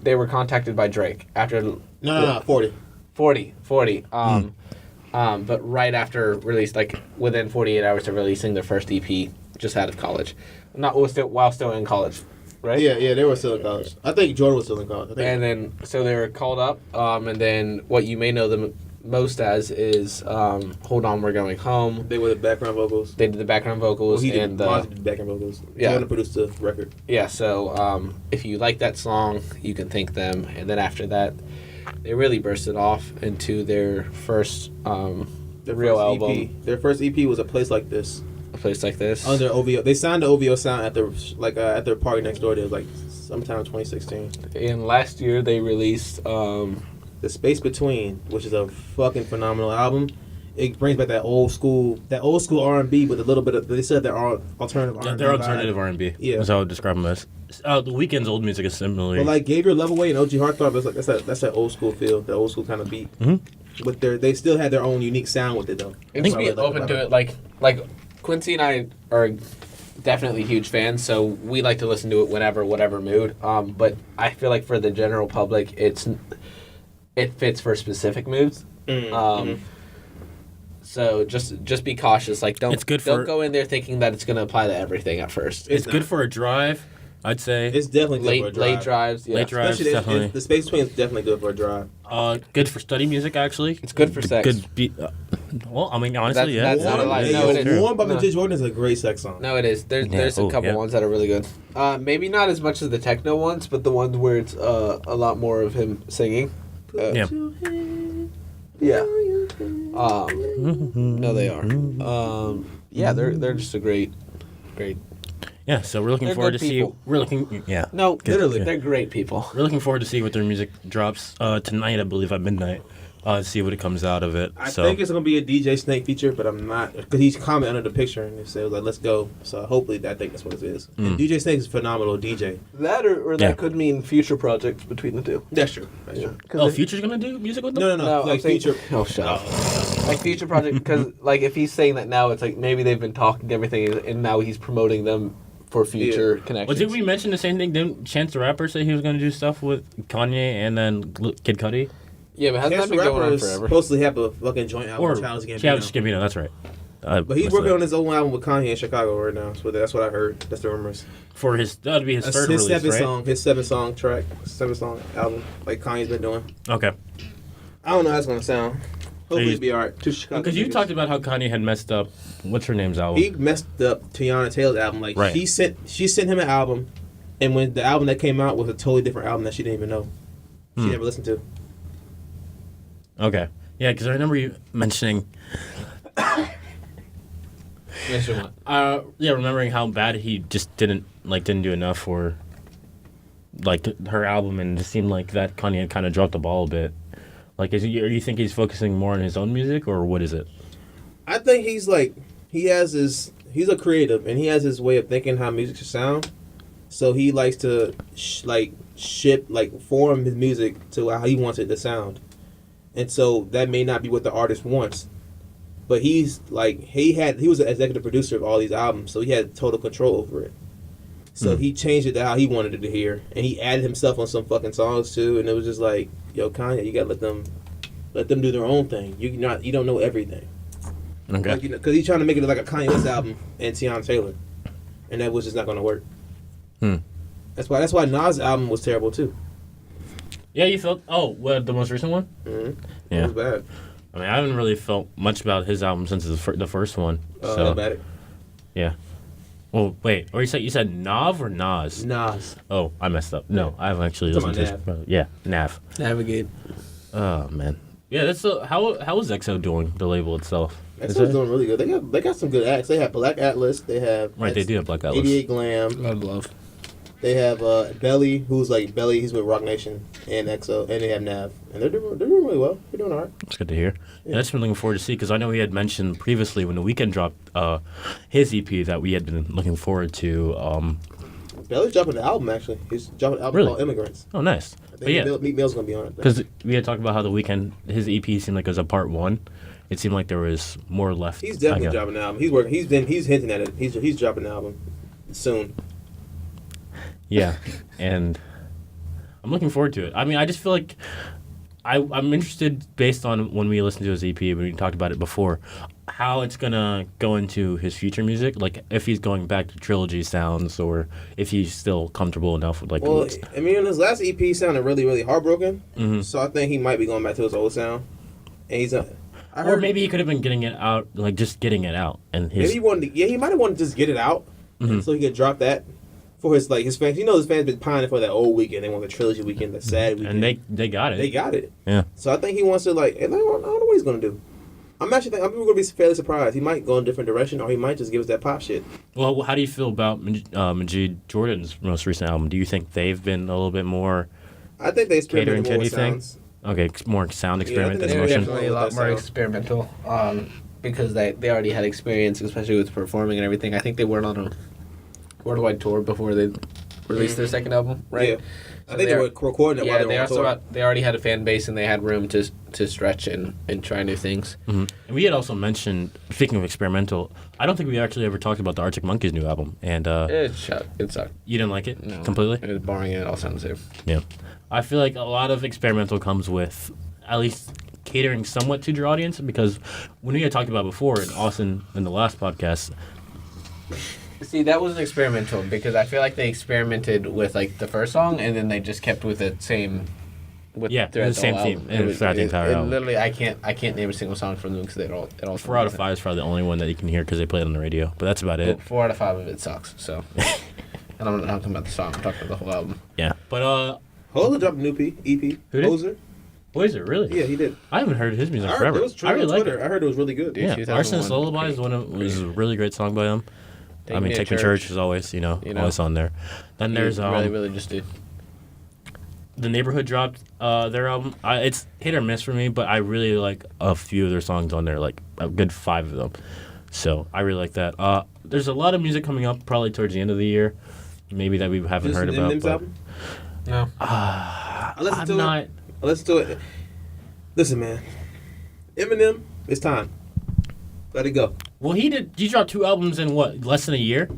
they were contacted by Drake after No, 40. 40. But right after release, like within 48 hours of releasing their first EP, just out of college, while still in college, right? Yeah, they were still in college. I think Jordan was still in college. I think. And then so they were called up, and then what you may know them most as is "Hold On, We're Going Home." They were the background vocals. They did the background vocals He did, and Mozzie did the background vocals. Yeah. Jordan produced the record. yeah. So if you like that song, you can thank them. And then after that, they really bursted off into their first Their real first album. EP. Their first EP was A Place Like This. A place like this. Under OVO. They signed the OVO sound at their party next door. It was like sometime in 2016. And last year they released The Space Between, which is a fucking phenomenal album. It brings back that old school R&B with a little bit of, they said their alternative R&B. They're alternative R&B. Yeah. That's how I would describe them as. The Weeknd's old music is similar. But like Gabriel Levelway and OG Heartthrob, that's that old school feel, the old school kind of beat. Mhm. But they still had their own unique sound with it though. and That's to what I be really like open about to it. it, like Quincy and I are definitely huge fans, so we like to listen to it whenever, whatever mood. But I feel like for the general public, it fits for specific moods. So just be cautious. Like don't don't go in there thinking that it's gonna apply to everything at first. it's good for a drive, I'd say. It's definitely good for a Late drive. drives. Yeah. Late drives, Especially definitely. the Space Between is definitely good for a drive. Good for study music, actually. It's good for sex. Good beat. Well, I mean, honestly, That's yeah. not a lie. Hey, No, yo, it is. Warm by No. J. Jordan is a great sex song. No, it is. There's a Oh, couple yeah. ones that are really good. Maybe not as much as the techno ones, but the ones where it's a lot more of him singing. Yeah. Yeah. No, they are. Yeah, they're just a great. Yeah, so we're looking They're forward to good see. people. We're looking. Yeah. No, Literally. they're great people. We're looking forward to see what their music drops tonight, I believe, at midnight. See what it comes out of it. I So think it's gonna be a DJ Snake feature, but I'm not because he's commenting under the picture and he says like, "Let's go." So hopefully, I think that's what it is. And DJ Snake is a phenomenal DJ. That or Yeah. that could mean future projects between the two. That's true. That's true. oh, Future's gonna do music with them. No, No, like I'm saying, feature. Oh, shut up. Like future project, because like if he's saying that now, it's like maybe they've been talking everything, and now he's promoting them for future Well, connections. did we mention the same thing? Didn't Chance the Rapper say he was gonna do stuff with Kanye and then Kid Cudi? Yeah, but hasn't Chance that the been going Rapper on is forever? supposed to have a fucking joint album Or with Childish Gambino. Childish Gambino, that's right. But he's working on his own album with Kanye in Chicago right now. So that's what I heard. That's the rumors. For his, that would be his third release, right? His seven song album, like Kanye's been doing. Okay. I don't know how it's gonna sound. Hopefully Hey, it'll be alright. Two Chicago Because you niggas. talked about how Kanye had messed up. What's her name's album? He messed up Tiana Taylor's album. Like Right. she sent him an album, and when the album that came out was a totally different album that she didn't even know. She never listened to. Okay. Yeah, because I remember you mentioning. Mention what? Yeah, remembering how bad he just didn't do enough for, like, her album, and it seemed like that Kanye had kind of dropped the ball a bit. Like, are you think he's focusing more on his own music, or what is it? I think he's he's a creative and he has his way of thinking how music should sound. So he likes to form his music to how he wants it to sound. And so that may not be what the artist wants. But he's like he was an executive producer of all these albums, so he had total control over it. So he changed it to how he wanted it to hear, and he added himself on some fucking songs too. And it was just like, yo, Kanye, you gotta let them do their own thing. You don't know everything. Okay. Like, because he's trying to make it like a Kanye West album and Tiana Taylor, and that was just not gonna work. That's why Nas' album was terrible too. Yeah, you felt. Oh, what, the most recent one? Mm-hmm. Yeah. It was bad. I mean, I haven't really felt much about his album since the first one. So Bad. yeah. Well, wait. Or you said Nav or Nas? Nas. Oh, I messed up. No, I haven't actually Talking listened to his. Yeah, Nav. Navigate. Oh man. Yeah, that's how is EXO doing? The label itself. EXO's doing really good. They got some good acts. They have Black Atlas. They have Right, they do have Black Atlas. 88 Glam. I'd love. They have Belly, who's like Belly. He's with Rock Nation and EXO, and they have Nav, and they're doing really well. They're doing alright. That's good to hear. Yeah, that's been looking forward to see because I know he had mentioned previously when The Weeknd dropped his EP that we had been looking forward to. Belly's dropping the album actually. He's dropping an album Really? called Immigrants. Oh, nice. I But think yeah, Meek Mill's gonna be on it. because we had talked about how The Weeknd his EP seemed like it was a part one. It seemed like there was more left. He's definitely I guess. dropping an album. He's working. He's hinting at it. He's dropping an album soon. Yeah, and I'm looking forward to it. I mean, I just feel like I'm interested based on when we listened to his EP, when we talked about it before, how it's gonna go into his future music. Like if he's going back to trilogy sounds, or if he's still comfortable enough with like. Well, I mean, his last EP sounded really, really heartbroken. Mm-hmm. So I think he might be going back to his old sound. And he's or maybe he could have been getting it out, like just getting it out, and his. maybe he wanted. He might have wanted to just get it out, so he could drop that for his fans. You know, his fans been pining for that old weekend. They want the trilogy weekend, the sad weekend, And they got it. They got it. Yeah. So I think he wants to I don't know what he's gonna do. I'm going to be fairly surprised. He might go in a different direction, or he might just give us that pop shit. Well, how do you feel about Majid Jordan's most recent album? Do you think they've been a little bit more I think they catering experimented to more with anything? sounds. Okay, more sound experiment think than they They're motion. definitely a lot more experimental because they already had experience, especially with performing and everything. I think they weren't on a worldwide tour before they released their second album, right? Yeah. I think they were recording it while they were on tour. they already had a fan base and they had room to stretch and try new things. Mm-hmm. And we had also mentioned, speaking of experimental, I don't think we actually ever talked about the Arctic Monkeys' new album. And It sucked. you didn't like it No. completely? It was boring and it all sounds the same. Yeah. I feel like a lot of experimental comes with at least catering somewhat to your audience, because when we had talked about before in Austin in the last podcast, See, that was experimental because I feel like they experimented with like the first song and then they just kept with the same. Yeah, throughout the same whole theme album. throughout the entire album. Literally, I can't name a single song from them because it all. 4 out of 5 is probably the only one that you can hear because they play it on the radio. But that's about it. 4 out of 5 of it sucks. So, and I'm not talking about the song. I'm talking about the whole album. Yeah. But Hoser dropped a new EP. Who did? Hoser. what is it really? Yeah, he did. I haven't heard his music I heard forever. it was I trending really on like Twitter. it. I heard it was really good. Yeah, 2001 Arsonist Lullaby is was a really great song by him. Take Me to Take Me to Church is always, always on there. Then there's really just did. The Neighborhood dropped their album. It's hit or miss for me, but I really like a few of their songs on there, like a good 5 of them. So I really like that. There's a lot of music coming up probably towards the end of the year, maybe that we haven't heard about. Eminem's But album? No. I listened I'm to not. it. I listened to it. Listen, man. Eminem, it's time. Let it go. Well, he dropped 2 albums in what, less than a year?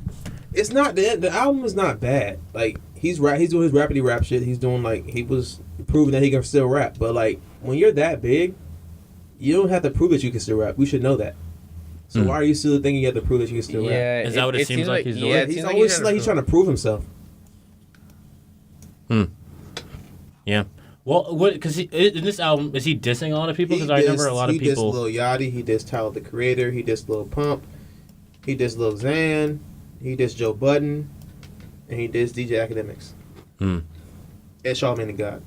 It's not the album is not bad. Like he's doing his rapidy rap shit. He's doing he was proving that he can still rap. But like when you're that big, you don't have to prove that you can still rap. We should know that. So why are you still thinking you have to prove that you can still rap? Is that what it seems like he's doing? Yeah, he's always he's trying to prove himself. Yeah. Well, because in this album, is he dissing a lot of people? Because I remember a lot of people. He dissed Lil Yachty. He dissed Tyler the Creator. He dissed Lil Pump. He dissed Lil Xan. He dissed Joe Budden. And he dissed DJ Academics. And Charlamagne the God.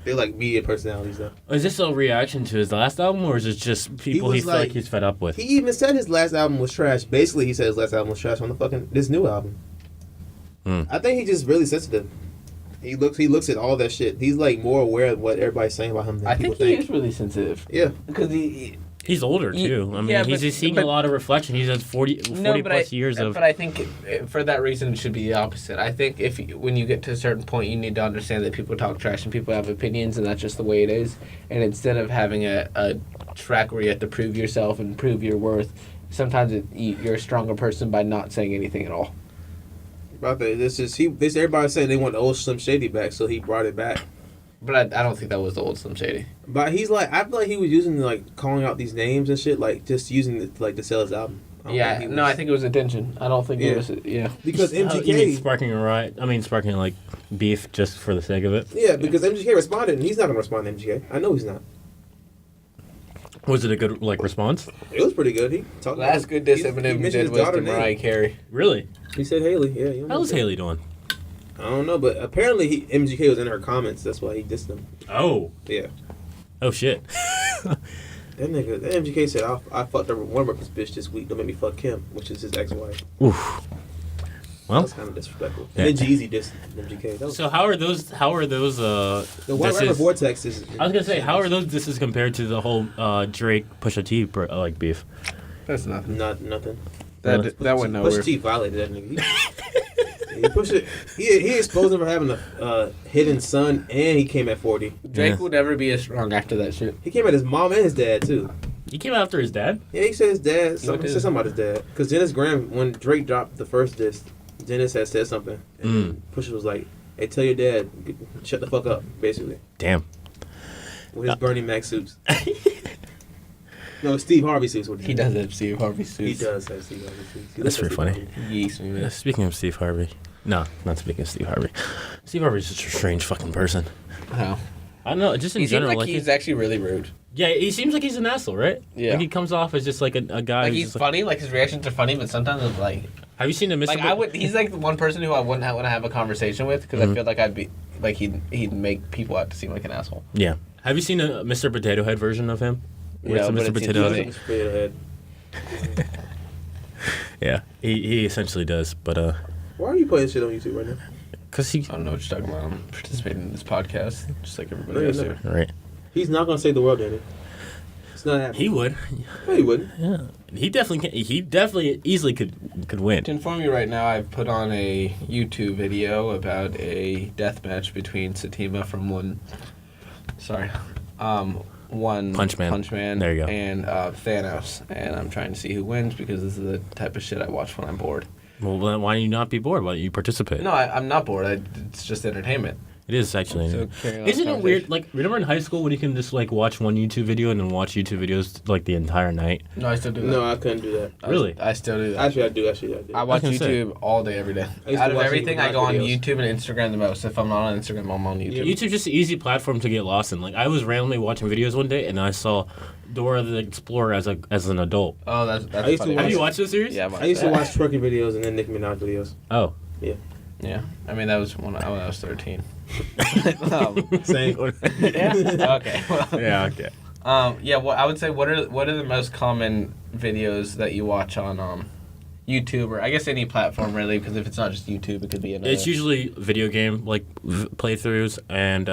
They're like media personalities, though. Is this a reaction to his last album, or is it just people he feels like he's fed up with? He even said his last album was trash. Basically, he said his last album was trash on this new album. I think he's just really sensitive. He looks at all that shit. He's like more aware of what everybody's saying about him than I people think he is really sensitive. Yeah. Because he's older too. I mean, yeah, he's seeing a lot of reflection. He's had 40 plus years of. But I think for that reason it should be the opposite. I think when you get to a certain point, you need to understand that people talk trash and people have opinions, and that's just the way it is. And instead of having a track where you have to prove yourself and prove your worth, sometimes you're a stronger person by not saying anything at all. About that, everybody's saying they want the old Slim Shady back, so he brought it back. But I don't think that was the old Slim Shady. But he's like, I feel like he was using calling out these names and shit, like just using it to sell his album. Yeah, think he no, was- I think it was attention. I don't think Yeah. it was. Yeah. because You mean MGK. sparking a riot? I mean, sparking like beef just for the sake of it. Yeah, because MGK responded, and he's not gonna respond to MGK. I know he's not. Was it a good like response? It was pretty good. He talked. Last good diss Eminem did was to Mariah Carey. Really? He said Haley. Yeah. You know How's that. Haley doing? I don't know, but apparently MGK was in her comments. That's why he dissed him. Oh. Yeah. Oh shit. That MGK said, I fucked up one worker's bitch this week. Don't make me fuck Kim, which is his ex-wife. Oof. Well, That's kind of disrespectful. Yeah. And then Jeezy dissed MGK. That was, so how are those? the White Rapper disses- Vortex is. I was gonna say, how are those disses compared to the whole Drake Pusha T like beef? That's nothing. Nothing. That went nowhere. Pusha T violated that nigga. He pushed it. He exposed him for having a hidden son, and he came at 40. Drake Yeah. will never be as strong after that shit. He came at his mom and his dad too. He came after his dad. Yeah, he said his dad. He did. said something about his dad. Because Dennis Graham, when Drake dropped the first disc, Dennis had said something, and Pusha was like, "Hey, tell your dad, shut the fuck up," basically, Damn. with his Bernie Mac suits. No, Steve Harvey suits. What He does have Steve Harvey suits. He does have Steve Harvey suits. He That's looks pretty like Steve funny. Harvey. Yeast me, man. Speaking of Steve Harvey, no, not speaking of Steve Harvey. Steve Harvey's just a strange fucking person. How? I don't know, just in He seems general, like he's actually really rude. yeah, he seems like he's an asshole, right? Yeah. Like he comes off as just like a guy. Like who's he's just funny, like his reactions are funny, but sometimes it's like have you seen the Mr. I would. He's like the one person who I wouldn't want to have a conversation with because I feel like I'd be like he'd make people out to seem like an asshole. Yeah. Have you seen a Mr. Potato Head version of him? Where Yeah, it's a but Mr. it seems Potato funny. Head. Straight ahead. Yeah, he essentially does, but Why are you playing shit on YouTube right now? cause he I don't know what you're talking about. I'm participating in this podcast, just like everybody No, else you're here. right. He's not gonna save the world, Danny. It's not happening. He would. No, he wouldn't. Yeah. He definitely can. He definitely easily could win. To inform you right now, I've put on a YouTube video about a death match between Satima from one Punch Man. There you go. and Thanos, and I'm trying to see who wins because this is the type of shit I watch when I'm bored. Well, then why do you not be bored? Why don't you participate? No, I'm not bored. It's just entertainment. It is actually. So carry on Isn't the it weird? conversation. Like, remember in high school when you can just like watch one YouTube video and then watch YouTube videos like the entire night? No, I still do that. No, I couldn't do that. Really? I still do that. Actually, I do. Actually, I do. I watch gonna say. YouTube all day, every day. I used to Out of watch everything, YouTube I go on videos. YouTube and Instagram the most. If I'm not on Instagram, I'm on YouTube. YouTube's just an easy platform to get lost in. Like, I was randomly watching videos one day and I saw Dora the Explorer as an adult. Oh, that's I used to funny. Have you watched this series? Yeah, I used to watch twerking videos and then Nicki Minaj videos. Oh. Yeah, I mean that was when I was 13. Same. Yeah. Okay. Well, Yeah. Okay. yeah. Well, I would say what are the most common videos that you watch on YouTube or I guess any platform really because if it's not just YouTube, it could be another. It's usually video game like playthroughs and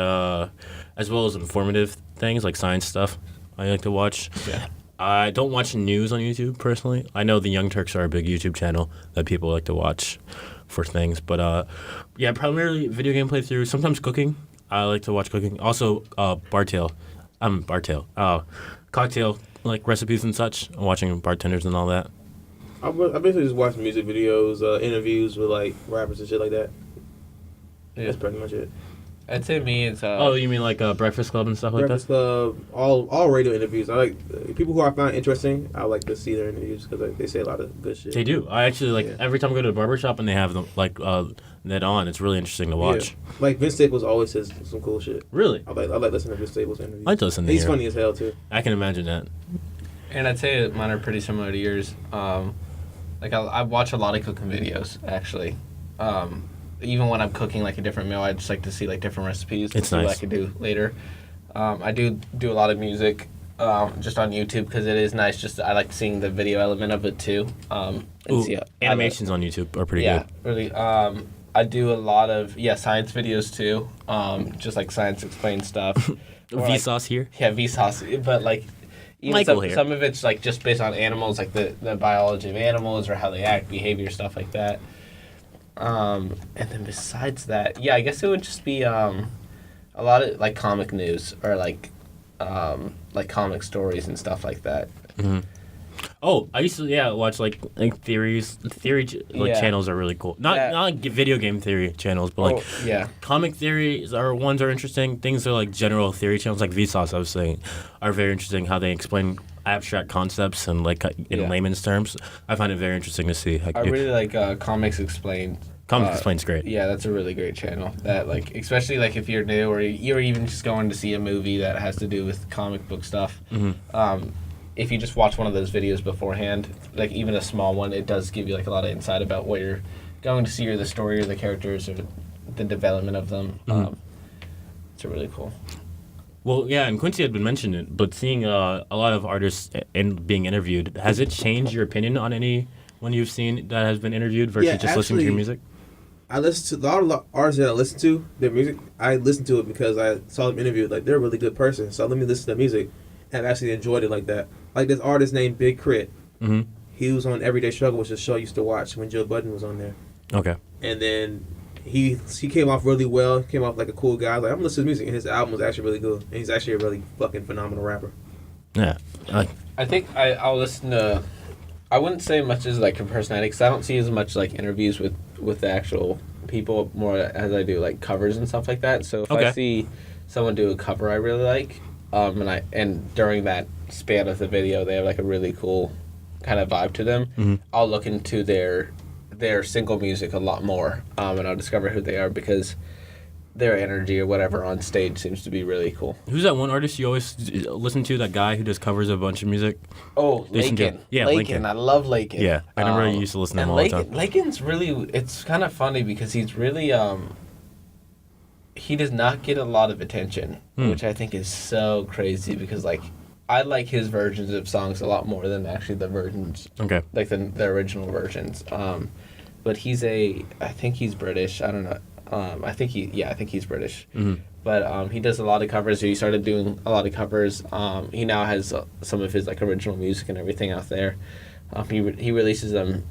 as well as informative things like science stuff. I like to watch. Yeah. I don't watch news on YouTube personally. I know the Young Turks are a big YouTube channel that people like to watch for things, but yeah, primarily video game playthroughs. Sometimes cooking. I like to watch cooking. Also, bartail. Cocktail like recipes and such. I'm watching bartenders and all that. I basically just watch music videos, interviews with like rappers and shit like that. Yeah. That's pretty much it. I'd say me it's Oh, you mean like Breakfast Club and stuff like Breakfast that? Club, all radio interviews. I like people who I find interesting. I like to see their interviews because they say a lot of good shit. They do. I actually like Yeah. every time I go to a barbershop and they have them like that on. It's really interesting to watch. Yeah. Like Vince Staples always says some cool shit. Really, I like listening to Vince Staples interviews. I like to listen to He's hear. funny as hell too. I can imagine that. and I'd say mine are pretty similar to yours. Like I watch a lot of cooking videos actually. Even when I'm cooking like a different meal, I just like to see like different recipes. To It's see what I nice. could do later. I do a lot of music just on YouTube because it is nice. Just I like seeing the video element of it too. And Ooh, see animations on YouTube are pretty yeah, good. really. I do a lot of science videos too. Just like science explained stuff. Or, like, Vsauce here. yeah, Vsauce, but like even Michael here. some of it's like just based on animals, like the biology of animals or how they act, behavior, stuff like that. And then besides that, yeah, I guess it would just be a lot of like comic news or like comic stories and stuff like that. Oh, I used to watch like theories. Theory Yeah. channels are really cool. Not like video game theory channels, but like comic theories are interesting. Things are like general theory channels, like Vsauce. I was saying, are very interesting. How they explain abstract concepts and like in layman's terms. I find it very interesting to see. I really like Comics Explained. Comics Explained's great. Yeah, that's a really great channel. That like, especially like if you're new or you're even just going to see a movie that has to do with comic book stuff. If you just watch one of those videos beforehand, like even a small one, it does give you like a lot of insight about what you're going to see, or the story, or the characters, or the development of them. It's really cool. Well, yeah, and Quincy had been mentioning it, but seeing a lot of artists being interviewed, has it changed your opinion on anyone you've seen that has been interviewed versus just listening to your music? I listen to a lot of artists that I listen to their music. I listen to it because I saw them interviewed. Like, they're a really good person, so let me listen to their music. And I've actually enjoyed it like that. Like this artist named Big Crit. Mm-hmm. He was on Everyday Struggle, which is a show I used to watch when Joe Budden was on there. Okay. And then he came off really well. Came off like a cool guy. Like, I'm listening to music, and his album was actually really good. And he's actually a really fucking phenomenal rapper. Yeah. I think I'll listen to. I wouldn't say much as like a personality, because I don't see as much like interviews with the actual people more as I do like covers and stuff like that. So if I see someone do a cover I really like, and during that span of the video they have like a really cool kind of vibe to them, I'll look into their single music a lot more, and I'll discover who they are, because their energy or whatever on stage seems to be really cool. Who's that one artist you always listen to? That guy who just covers a bunch of music? Oh, Lakin. Yeah, Lakin. I love Lakin. Yeah, I remember I used to listen to him all the time. Lakin's really, it's kind of funny because he's really, he does not get a lot of attention, which I think is so crazy, because like, I like his versions of songs a lot more than actually the versions, like the original versions. But I think he's British. I don't know. I think he's British. But he does a lot of covers. He started doing a lot of covers. He now has some of his like original music and everything out there. He releases them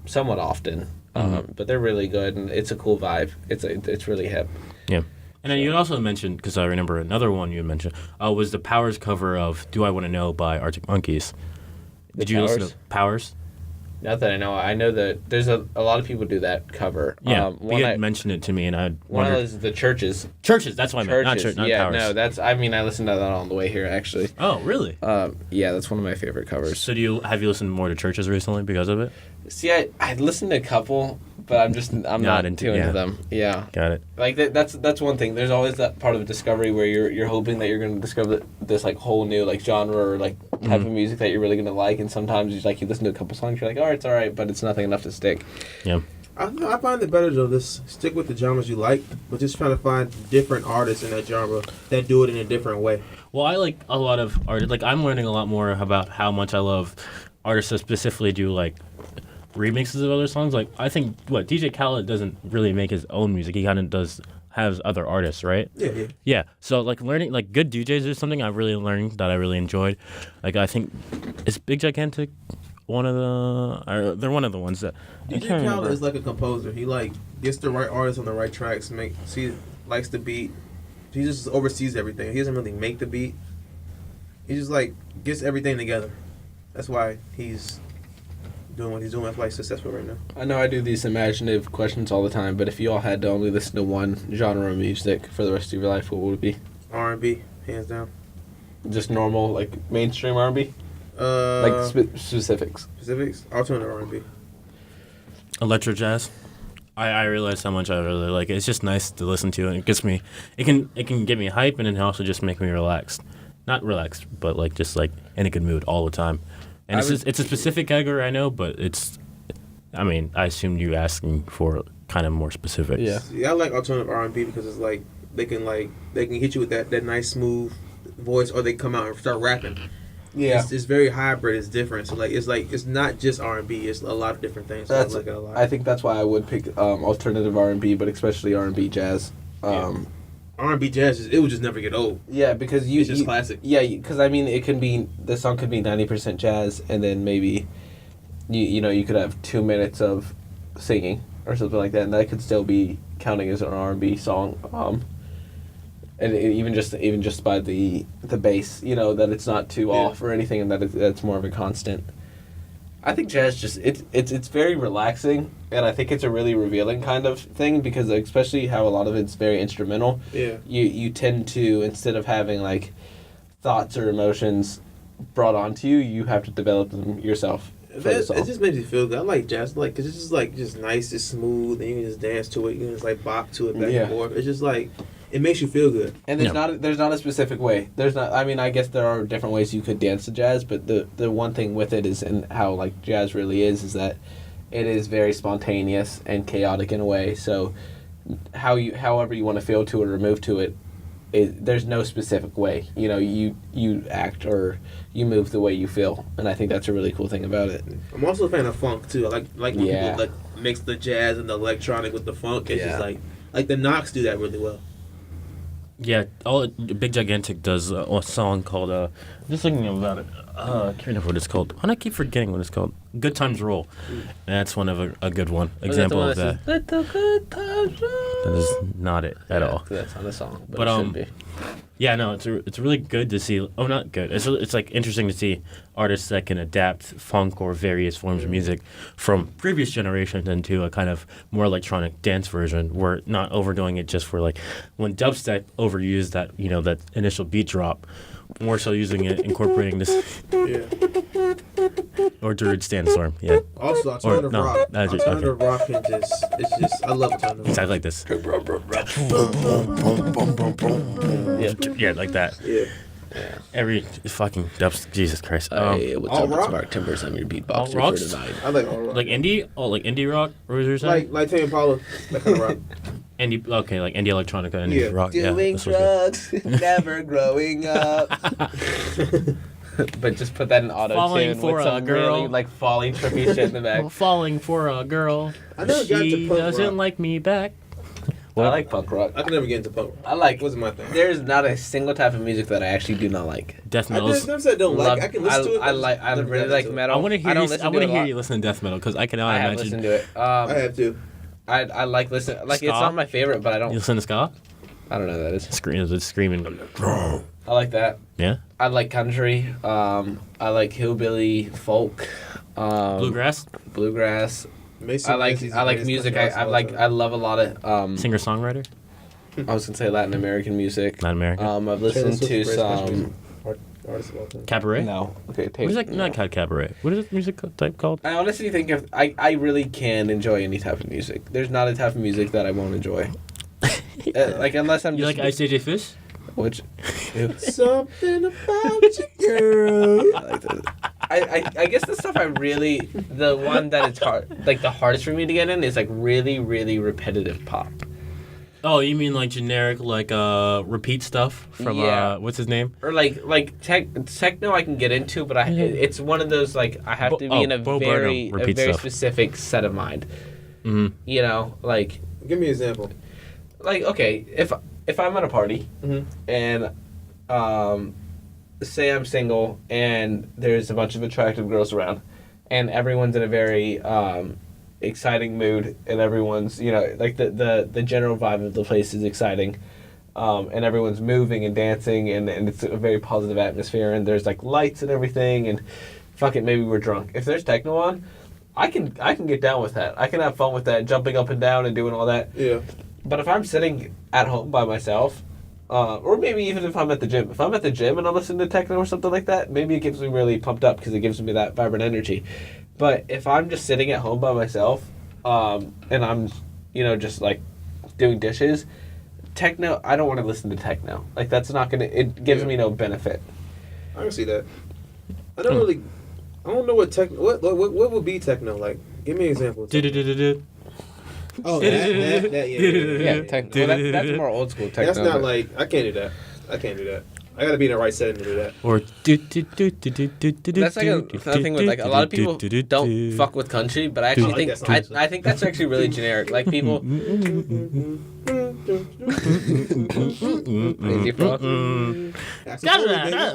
somewhat often, but they're really good, and it's a cool vibe. It's really hip. Yeah. And then you also mentioned, because I remember another one you mentioned, was the Powers cover of "Do I Want to Know" by Arctic Monkeys. Did you listen to Powers? Not that I know. I know that there's a lot of people do that cover. Yeah, you had mentioned it to me, and I wondered. One is the Churches. Churches, that's what I meant. Not yeah, Powers. No, I listened to that on the way here, actually. Oh, really? Yeah, that's one of my favorite covers. So have you listened more to Churches recently because of it? See, I listened to a couple, but I'm not too into them. Yeah. Got it. Like that's one thing. There's always that part of discovery where you're hoping that you're going to discover this like whole new like genre or like type of music that you're really going to like, and sometimes you listen to a couple songs, you're like, oh, it's all right, but it's nothing enough to stick. Yeah. I find it better to just stick with the genres you like, but just trying to find different artists in that genre that do it in a different way. Well, I like a lot of artists. Like, I'm learning a lot more about how much I love artists that specifically do like remixes of other songs. Like, I think DJ Khaled doesn't really make his own music. He kind of has other artists, right? Yeah. So like learning like good DJs is something I really learned that I really enjoyed. Like, I think is Big Gigantic they're one of the ones that DJ Khaled is like a composer. He like gets the right artists on the right tracks. Likes the beat. He just oversees everything. He doesn't really make the beat. He just like gets everything together. That's why he's doing what he's doing. That's why he's successful right now. I know I do these imaginative questions all the time, but if you all had to only listen to one genre of music for the rest of your life, what would it be? R&B, hands down. Just normal, like mainstream R&B? Specifics. Specifics? Alternative R&B. Electro jazz. I realize how much I really like it. It's just nice to listen to, and it can get me hype, and then also just make me relaxed. Not relaxed, but like just like in a good mood all the time. And it's a specific category, I know, but I assumed you asking for kind of more specifics. Yeah, I like alternative R&B because it's like they can hit you with that nice smooth voice, or they come out and start rapping. Yeah, it's very hybrid. It's different. So it's not just R&B. It's a lot of different things. So I like it a lot. I think that's why I would pick alternative R&B, but especially R&B jazz. R&B jazz, it would just never get old. Yeah, because it's just classic. Yeah, because the song could be 90% jazz, and then maybe you could have 2 minutes of singing or something like that, and that could still be counting as an R&B song. and even just by the bass, you know, that it's not too off or anything, and that's more of a constant. I think jazz just it's very relaxing, and I think it's a really revealing kind of thing because especially how a lot of it's very instrumental. Yeah. You tend to, instead of having like thoughts or emotions brought onto you, you have to develop them yourself. It just makes you feel good. I like jazz, like, cause it's just nice, it's smooth, and you can just dance to it. You can just like bop to it back and forth. It's just like it makes you feel good. And there's not a specific way. There's not. I mean, I guess there are different ways you could dance to jazz, but the one thing with it is, and how like jazz really is that it is very spontaneous and chaotic in a way. So however you want to feel to it or move to it, there's no specific way. You know, you act or you move the way you feel, and I think that's a really cool thing about it. I'm also a fan of funk too. I like when people like mix the jazz and the electronic with the funk. It's just like the Knocks do that really well. Yeah, Big Gigantic does a song called I'm just thinking about it. I can't remember what it's called. Why do I keep forgetting what it's called? Good Times Roll. And that's one of a good one. Example of that. Let the good times roll. That is not it at all. That's not a song, but But it should be. yeah, no, it's really good to see. Oh, not good. It's like interesting to see artists that can adapt funk or various forms of music from previous generations into a kind of more electronic dance version. We're not overdoing it just for like when dubstep overused that, you know, that initial beat drop. More so using it, incorporating this. Yeah. Or Druid Standstorm, yeah. Also, alternative rock. Alternative rock can I love alternative rock. Exactly like this. Yeah, like that. Yeah. Every fucking dubstep, Jesus Christ. What's all up? It's rock? Mark Timbers. I'm your beatboxer for rocks? tonight. I like all rock. Like indie? Oh, like indie rock? Or was there Like Tame Impala, that kind of rock. indie, okay, like indie electronica, indie rock. Doing this was good. drugs, never growing up. But just put that in auto Falling tune for with a some girl. really like falling trippy shit in the back. Falling for a girl. I never got She into punk doesn't rock. like me back. I like punk rock. I can never get into punk rock. I like. It wasn't my thing. There's not a single type of music that I actually do not like. Death I metal's. never said don't Love- like. I can listen to it. I really like metal. I want to hear don't you. listen I to want it to a hear lot. you listen to death metal because I cannot I have imagine. listened to it. I have to. I like listen. Like Ska? it's not my favorite, but I You don't. listen to ska? I don't know what that is. It's screaming. I like that. Yeah. I like country. I like hillbilly folk. Bluegrass. Bluegrass. Mason I like Massey's the I like greatest music. country artist I of all like time. I love a lot of Singer songwriter. I was gonna say Latin American music. Not American. I've Taylor listened Swift's to the greatest country some. artist of all time. Cabaret. No. Okay. What is that? Not called cabaret. What is this music type called? I honestly think if I really can enjoy any type of music. There's not a type of music that I won't enjoy. Like unless I'm You just like Ice JJ Fish? which. Ew. Something about you, girl. I like that. I guess the stuff the one that it's hard, like the hardest for me to get in is like really, really repetitive pop. Oh, you mean like generic, like repeat stuff from Yeah. What's his name? Or like techno I can get into, but it's one of those like I have to be in a Bo very Burnham, repeat stuff. specific set of mind. Mm-hmm. You know, like Give me an example. okay, if I'm at a party and say I'm single and there's a bunch of attractive girls around and everyone's in a very exciting mood and everyone's, you know, like the general vibe of the place is exciting and everyone's moving and dancing and it's a very positive atmosphere and there's like lights and everything and fuck it, maybe we're drunk. If there's techno on, I can get down with that. I can have fun with that, jumping up and down and doing all that. Yeah. But if I'm sitting at home by myself, or maybe even if I'm at the gym. If I'm at the gym and I'm listening to techno or something like that, maybe it gets me really pumped up because it gives me that vibrant energy. But if I'm just sitting at home by myself, and I'm, you know, just like doing dishes, techno, I don't want to listen to techno. Like that's not gonna. It gives me no benefit. I can see that. I don't know what techno. What would be techno like? Give me an example. of techno. Du-du-du-du-du. Oh, that, yeah. Yeah, techno. Well, that's more old school techno. That's not but- like I can't do that. I gotta be in the right setting to do that. Or That's like another thing with like a lot of people don't fuck with country, but I actually I like think that song. I think that's actually really generic. Like people, Crazy Frog.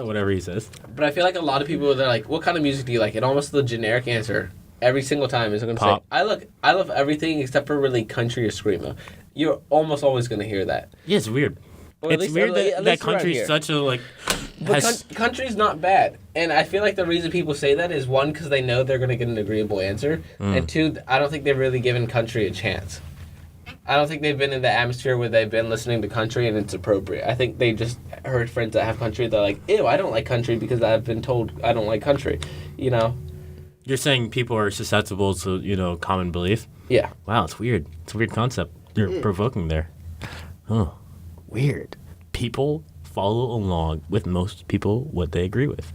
Whatever he says. But I feel like a lot of people they're like, "What kind of music do you like?" And almost the generic answer every single time is going to say, Pop. I love everything except for really country or screamo." You're almost always going to hear that. Yeah, it's weird. Or at It's least- weird at that least that around country's here. such a like. But Has, country's not bad, and I feel like the reason people say that is one, because they know they're going to get an agreeable answer, and two, I don't think they've really given country a chance. I don't think they've been in the atmosphere where they've been listening to country and it's appropriate. I think they just heard friends that have country. They're like, ew, I don't like country because I've been told I don't like country. You know? you're saying people are susceptible to common belief. Yeah. Wow, it's weird. It's a weird concept you're provoking there. Oh, weird. People follow along with most people what they agree with.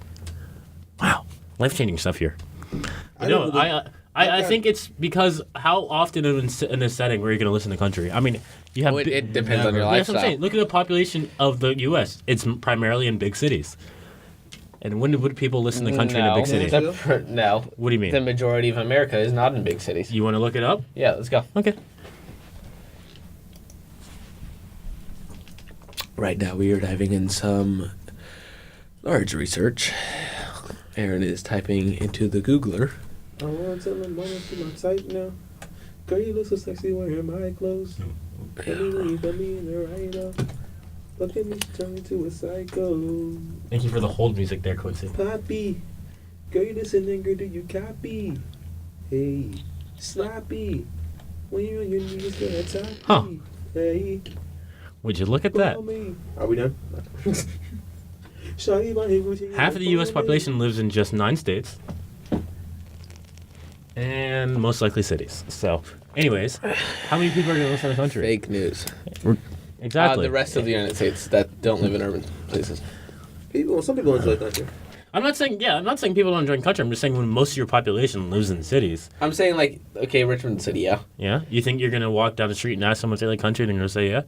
Wow, life-changing stuff here. I think it's because how often in a setting where you're going to listen to country? I mean, you have... It depends on your That's what I'm lifestyle. saying. Look at the population of the U.S. It's primarily in big cities. And when would people listen to country in a big city? No. What do you mean? The majority of America is not in big cities. You want to look it up? Yeah, let's go. Okay. Right now, we are diving in some large research. Aaron is typing into the Googler. I want to tell mama to my type now. Girl, you look so sexy wearing my clothes. Let me leave, let me in the right now. Look at me turn into a psycho. Thank you for the hold music there, Quincy. Poppy. Girl, you listening, girl, do you copy? Hey, sloppy. When you're on your knees, girl, top. Huh. Hey, Would you look at that? call me. Are we done? Shawty, my Gucci, Half of the U.S. population lives in just 9 states. And most likely cities. So, anyways, how many people are going to listen to the country? Fake news. Exactly. The rest of the United States that don't live in urban places. Some people enjoy country. I'm not saying people don't enjoy country. I'm just saying when most of your population lives in cities. I'm saying, like, okay, Richmond City, yeah. Yeah? You think you're going to walk down the street and ask someone if they like country and they're going to say yeah?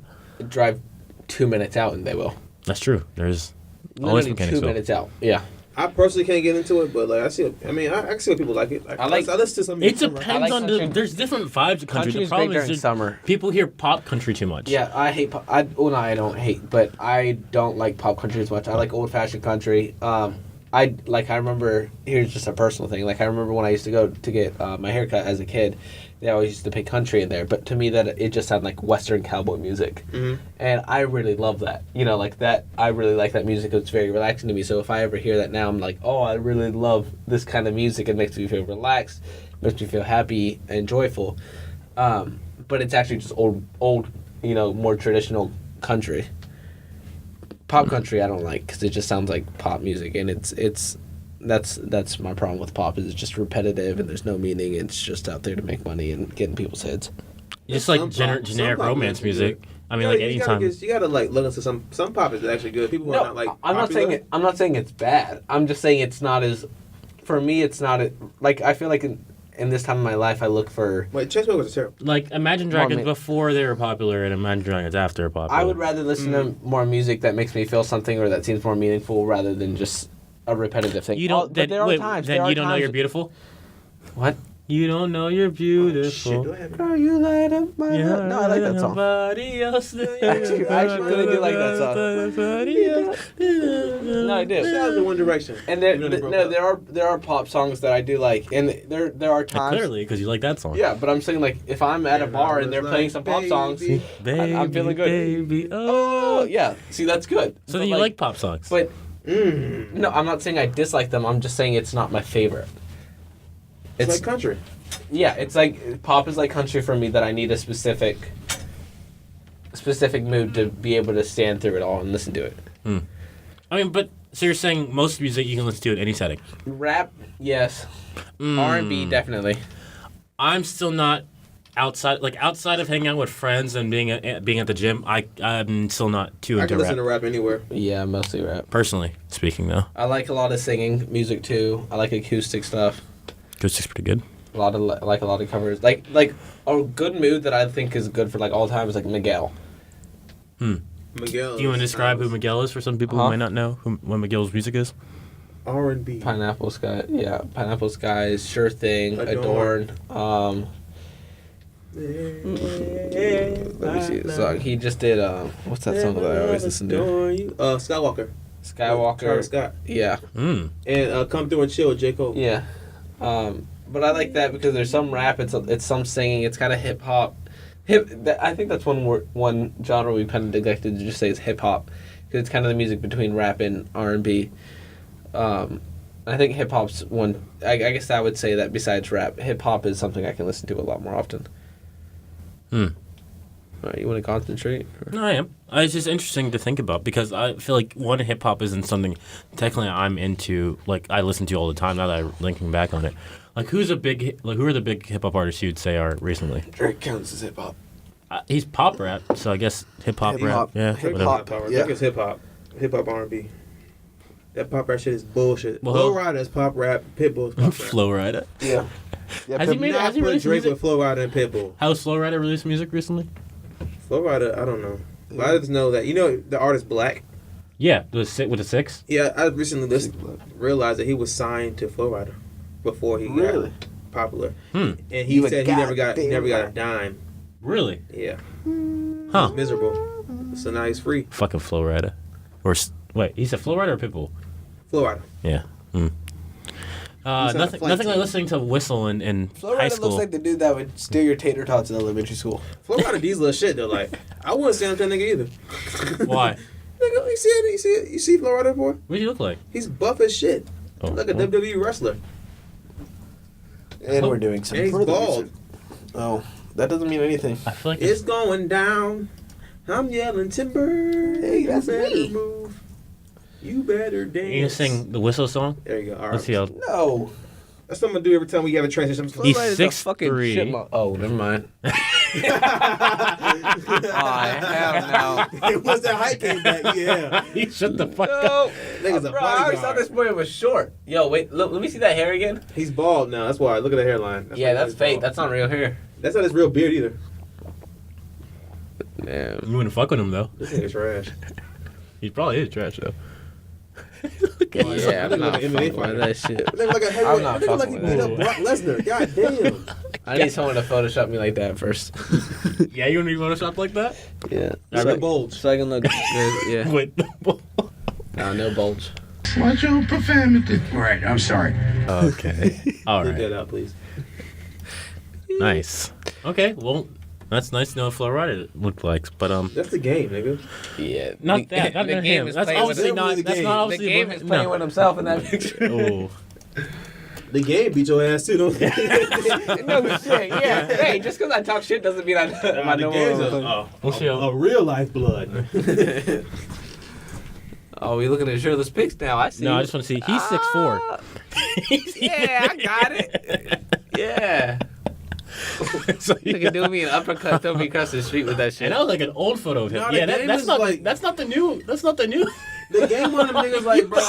Drive 2 minutes out and they will. That's true. There's always Literally 2 minutes out. Yeah. I personally can't get into it, but like I see what people like it. I listen to some. It depends on country. there's different vibes of country. The Country's problem great is during just summer. people hear pop country too much. Yeah, I hate pop. I don't hate, but I don't like pop country as much. I like old fashioned country. I remember, here's just a personal thing. Like, I remember when I used to go to get my haircut as a kid, they always used to play country in there. But to me, that it just sounded like Western cowboy music. Mm-hmm. And I really love that. Like that. I really like that music. It's very relaxing to me. So if I ever hear that now, I'm like, oh, I really love this kind of music. It makes me feel relaxed, makes me feel happy and joyful. But it's actually just old, more traditional country. Pop country I don't like because it just sounds like pop music, and that's my problem with pop, is it's just repetitive and there's no meaning. It's just out there to make money and get in people's heads. Just like Some generic pop romance music. music. I mean, like anytime. You gotta like look into some pop is actually good. People who are not like. I'm not saying popular. I'm not saying it's bad. I'm just saying it's not as, for me, it's not like I feel like in this time of my life I look for. Wait, Chainsmokers is terrible. Like Imagine Dragons before they were popular and Imagine Dragons after they're popular. I would rather listen to more music that makes me feel something or that seems more meaningful rather than just a repetitive thing. You don't. But there are times. Then you don't know you're beautiful. What? You don't know you're beautiful. Shit, do I have it? Girl, you light up my heart. No, I like that song. Actually, I really do like that song. No, I do. Shout out to One Direction. And Even though they broke up. there are pop songs that I do like, and there are times. Clearly, because you like that song. Yeah, but I'm saying, like, if I'm at a bar and they're playing some pop songs, Baby. I'm feeling good. Baby, oh yeah, see, that's good. So then you like pop songs. But no, I'm not saying I dislike them. I'm just saying it's not my favorite. It's like country. Yeah, it's like pop is like country for me, that I need a specific mood to be able to stand through it all and listen to it. I mean, but so you're saying most music you can listen to in any setting? Rap, yes. R&B, definitely. I'm still not outside of hanging out with friends and being at the gym. I'm still not too I into can listen rap. to rap anywhere. Yeah, mostly rap. Personally speaking, though, I like a lot of singing music too. I like acoustic stuff. acoustic's pretty good. A lot of covers. Like a good mood that I think is good for like all time is like Miguel. Miguel. Do you want to describe who Miguel is for some people who might not know what Miguel's music is? R&B. Pineapple Sky. Yeah, Pineapple Skies, Sure Thing, Adorn. Let me see the song. He just did what's that song that I always listen to? Skywalker. Skywalker. Travis Scott. Yeah. And Come Through and Chill with J. Cole. Yeah. But I like that because there's some rap, it's some singing, it's kind of hip I think that's one genre we've kind of neglected to just say is hip hop, because it's kind of the music between rap and R&B. I think hip hop's one. I guess I would say that besides rap, hip hop is something I can listen to a lot more often. All right, you want to concentrate? No, I am. It's just interesting to think about because I feel like one, hip hop isn't something technically I'm into. Like I listen to all the time now that I'm thinking back on it. Like who are the big hip hop artists you'd say are recently? Drake counts as hip hop. He's pop rap, so I guess hip hop rap. Yeah, Hip whatever. hop. I Yeah. think it's hip hop R&B. That pop rap shit is bullshit. Well, Flow Rider is pop rap. Pitbull is pop rap. Flow Rider. Yeah. Has he made? Not Has he put released Drake music? with Flow Rider and Pitbull. How's Flow Rider released music recently? Flow Rider, I don't know. But I just know that the artist Black. Yeah, with the 6. Yeah, I recently realized that he was signed to Flow Rider before he Really? got popular, Hmm. and he You a said he never got goddamn a dime. Really? Yeah, Huh? he's miserable. So now he's free. Fucking Flow Rider. Wait, he said Flow Rider or Pitbull? Flow Rider. Yeah. He's on a Nothing flight like team. listening to Whistle in Flo high Rida school. looks like the dude that would steal your tater tots in elementary school. Flow Rider these little shit though. Like I wouldn't stand up to that nigga either. Why? Nigga, you see it? You see Flow Rider boy? What do you look like? He's buff as shit. Oh, Like a well. WWE wrestler. And we're doing some And he's further bald. research. Oh, that doesn't mean anything. I feel like It's going down. I'm yelling timber. Hey, that's you better me. move. You better dance. you gonna sing the Whistle song. There you go. All right. Let's see how. No. That's what I'm gonna do every time we have a transition. I'm He's Flow Rider's a 6'3". fucking shitmo- Oh, never mind. Oh, hell no. It was that height came back. Yeah. You shut the fuck up. No. Nigga's a Bro, I always bodyguard. thought this boy was short. Yo, wait, look, let me see that hair again. He's bald now. That's why. Look at the hairline. Yeah, why that's he's fake. bald. That's not real hair. That's not his real beard either. Damn. You wouldn't fuck with him though. This nigga's trash. He probably is trash though. Yeah, I'm not Look at fucking MMA with that shit. That nigga like a I'm heavyweight. not That nigga like he fucking beat with up Brock Lesnar. God damn. I need someone to Photoshop me like that first. Yeah, you wanna be photoshopped like that? Yeah. That's a bulge. So I can look good. Yeah. With the ball. No bulge. Watch your profanity. Right, I'm sorry. Okay. All Leave right. that out, please. Nice. Okay. Well, that's nice to know what Flow Rider looked like, but That's the game, nigga. Yeah. not that. Not the him. game is That's playing with obviously him. not. The That's game. not the obviously. game is playing with himself in that picture. Oh. The game beat your ass too, don't it? No shit. Yeah. Hey, just because I talk shit doesn't mean I The game's We'll see how- a real life blood. Oh, we looking at shirtless pics now. I see. No, I just want to see. He's 6'4". Yeah, I got it. Yeah. So, You can do me an uppercut, throw me across the street with that shit. And that was like an old photo of him. No, the Yeah, game that's is not like- that's not the new. That's not the new. The game one of them niggas like, bro.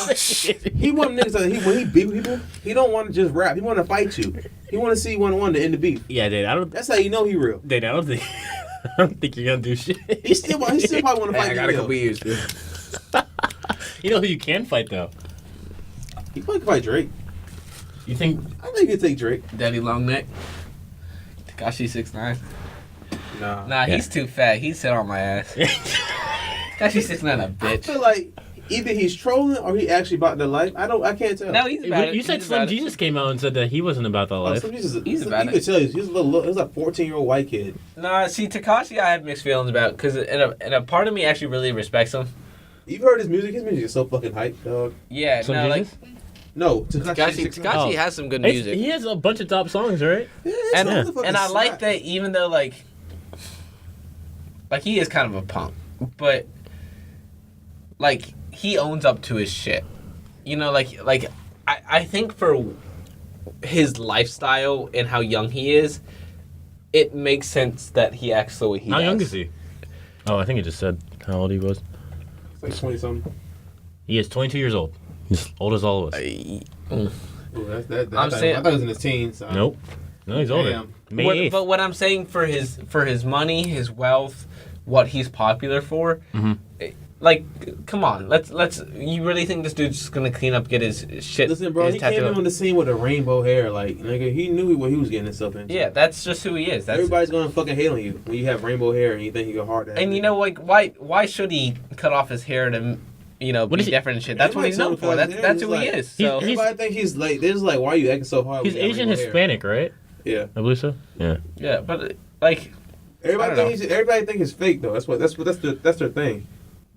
He want niggas like when he beat people, he don't want to just rap. He want to fight you. He want to see 1-1 to end the beef. Yeah, dude. That's how you know he real. I don't think. I don't think you're gonna do shit. He still probably want to Hey, fight I got a you. couple years, dude. You know who you can fight though? He probably could fight Drake. You think? I think he could take Drake. Daddy long neck. Takashi 6'9". Nah. Nah, he's too fat. He'd sit on my ass. Takashi 6'9" a I bitch. feel like either he's trolling or he actually about the life. I can't tell. No, he's about it. You said He's Slim about it. Jesus came out and said that he wasn't about that Oh, life. some Jesus, He's you about could it. tell he was he was a 14-year-old white kid. Nah, see, Takashi, I have mixed feelings about because and a part of me actually really respects him. You've heard his music. His music is so fucking hype, dog. Yeah, Slim no, like Jesus? No, Takashi Oh. has some good It's- music. He has a bunch of top songs, right? and motherfucker and I like slap. that even though like he is kind of a punk, but like he owns up to his shit. You know, like I think for his lifestyle and how young he is, it makes sense that he acts the way he How does. young is he? Oh, I think it just said how old he was. It's like 20 something. He is 22 years old. He's old as all of us. I'm saying- I thought he was in his teens. So. Nope. No, he's older. Damn. May What, 8th. but what I'm saying for his money, his wealth, what he's popular for, like, come on, let's. You really think this dude's just gonna clean up, get his shit? Listen, bro, his he came tattoo? in on the scene with a rainbow hair. Like, nigga, he knew what he was getting himself into. Yeah, that's just who he is. That's Everybody's gonna fucking hate on you when you have rainbow hair and you think you're hard to have. and you know, like, why should he cut off his hair to, What be is he- that's different and shit? That's what Everybody he's known told him for. to cut his That's hair. who he He's like- is. So Everybody think he's like, they're just like, why are you acting so hard? He's when you got Asian rainbow hair? Hispanic, right? Yeah. I believe so. Yeah. yeah, but like, Everybody think he's fake though. That's their thing.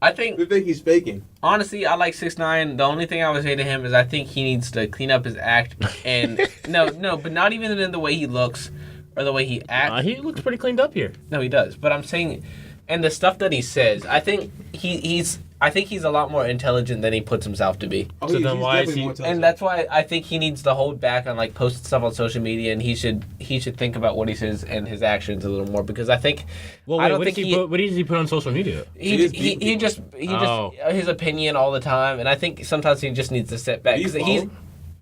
I think They think he's faking. honestly, I like 6ix9ine. The only thing I would say to him is I think he needs to clean up his act and no, but not even in the way he looks or the way he acts. He looks pretty cleaned up here. No, he does. But I'm saying, and the stuff that he says, I think he's a lot more intelligent than he puts himself to be. Oh, So then why is definitely he- more intelligent. And that's why I think he needs to hold back on like posting stuff on social media, and he should think about what he says and his actions a little more, because I think Well, I wait, don't what think does he put on social media? he just Oh. his opinion all the time, and I think sometimes he just needs to sit back. Do you 'Cause follow him?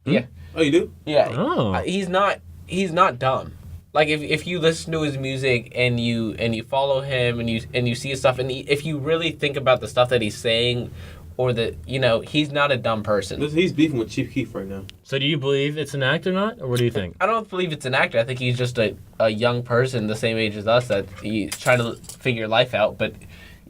yeah, Oh, you do? yeah. Oh. He's not dumb. Like if you listen to his music and you follow him and you see his stuff, and if you really think about the stuff that he's saying, or that he's not a dumb person. He's beefing with Chief Keef right now. So do you believe it's an act or not, or what do you think? I don't believe it's an actor. I think he's just a young person the same age as us that he's trying to figure life out. But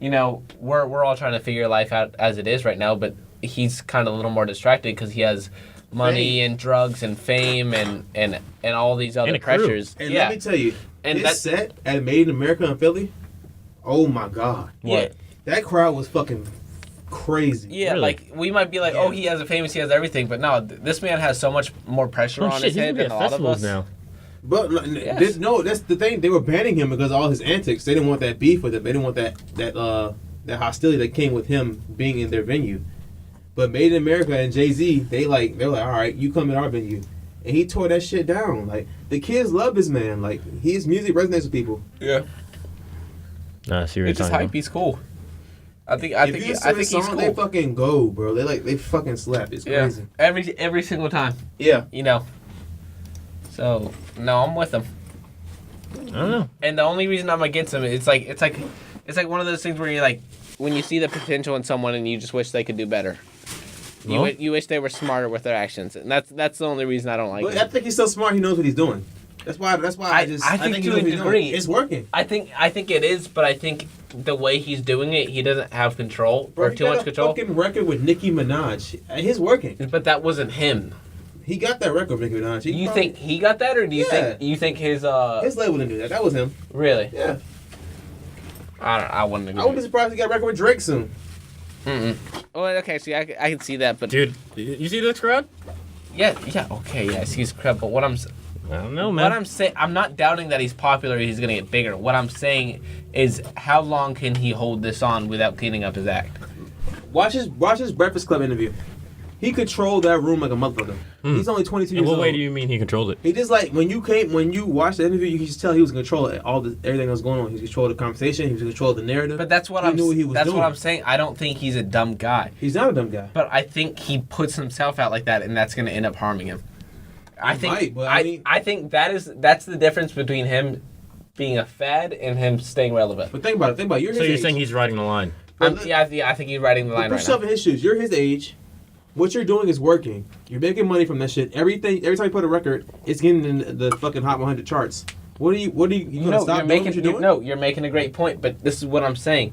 we're all trying to figure life out as it is right now. But he's kind of a little more distracted because he has money and drugs and fame and all these other And a crew. pressures. And yeah. let me tell you, And this set at Made in America in Philly, oh my God. What? That crowd was fucking crazy. Yeah, Really? like we might be like, oh, he has a famous, he has everything, but no, this man has so much more pressure Oh on shit, his he's head gonna be than at a lot of festivals us. now. But Yes. that's the thing. They were banning him because of all his antics. They didn't want that beef with him. They didn't want that hostility that came with him being in their venue. But Made in America and Jay-Z, they're like, all right, you come in our venue. And he tore that shit down. Like, the kids love this man. Like, his music resonates with people. Yeah, Nah, see what you're it's just talking hype. about. He's cool. I think If he's song, they cool. fucking go, bro. They fucking slap. It's Yeah, crazy. every single time. Yeah. So no, I'm with him. I don't know. And the only reason I'm against him, it's like one of those things where you're like, when you see the potential in someone and you just wish they could do better. Well- You wish they were smarter with their actions, and that's the only reason I don't like But him. I think he's so smart. He knows what he's doing. That's why. I think he to knows a what he's doing. degree- it's working. I think it is, but I think the way he's doing it, he doesn't have control Bro, or he too got much a control. fucking record with Nicki Minaj. His working. But that wasn't him. He got that record with Nicki Minaj. You think he got that, or do you Yeah. think his his label didn't do that? That was him. really? Yeah. I wouldn't I agree. wouldn't be surprised if he got a record with Drake soon. Oh, okay. See, I can see that, but Dude, you see this crowd? yeah, okay, yeah. He's crap. But what I'm I don't know, what man. I'm saying, I'm not doubting that he's popular. He's gonna get bigger. What I'm saying is, how long can he hold this on without cleaning up his act? Watch his Breakfast Club interview. He controlled that room like a motherfucker. He's only 22 In years what old. way do you mean he controlled it? He just like when you watched the interview, you could just tell he was in control of everything that was going on. He was in control of the conversation. He was in control of the narrative. But that's what He knew what he was that's doing. what I'm saying. I don't think he's a dumb guy. He's not a dumb guy. But I think he puts himself out like that, and that's going to end up harming him. I think. might, but I mean- I think that's the difference between him being a fad and him staying relevant. But think about it. You're his So you're age. saying he's riding the line? Yeah, I think he's riding the line Put right yourself now. in his shoes. You're his age. What you're doing is working. You're making money from that shit. Every time you put a record, it's getting in the fucking Hot 100 charts. What are you gonna stop doing what you're doing? You're making a great point, but this is what I'm saying.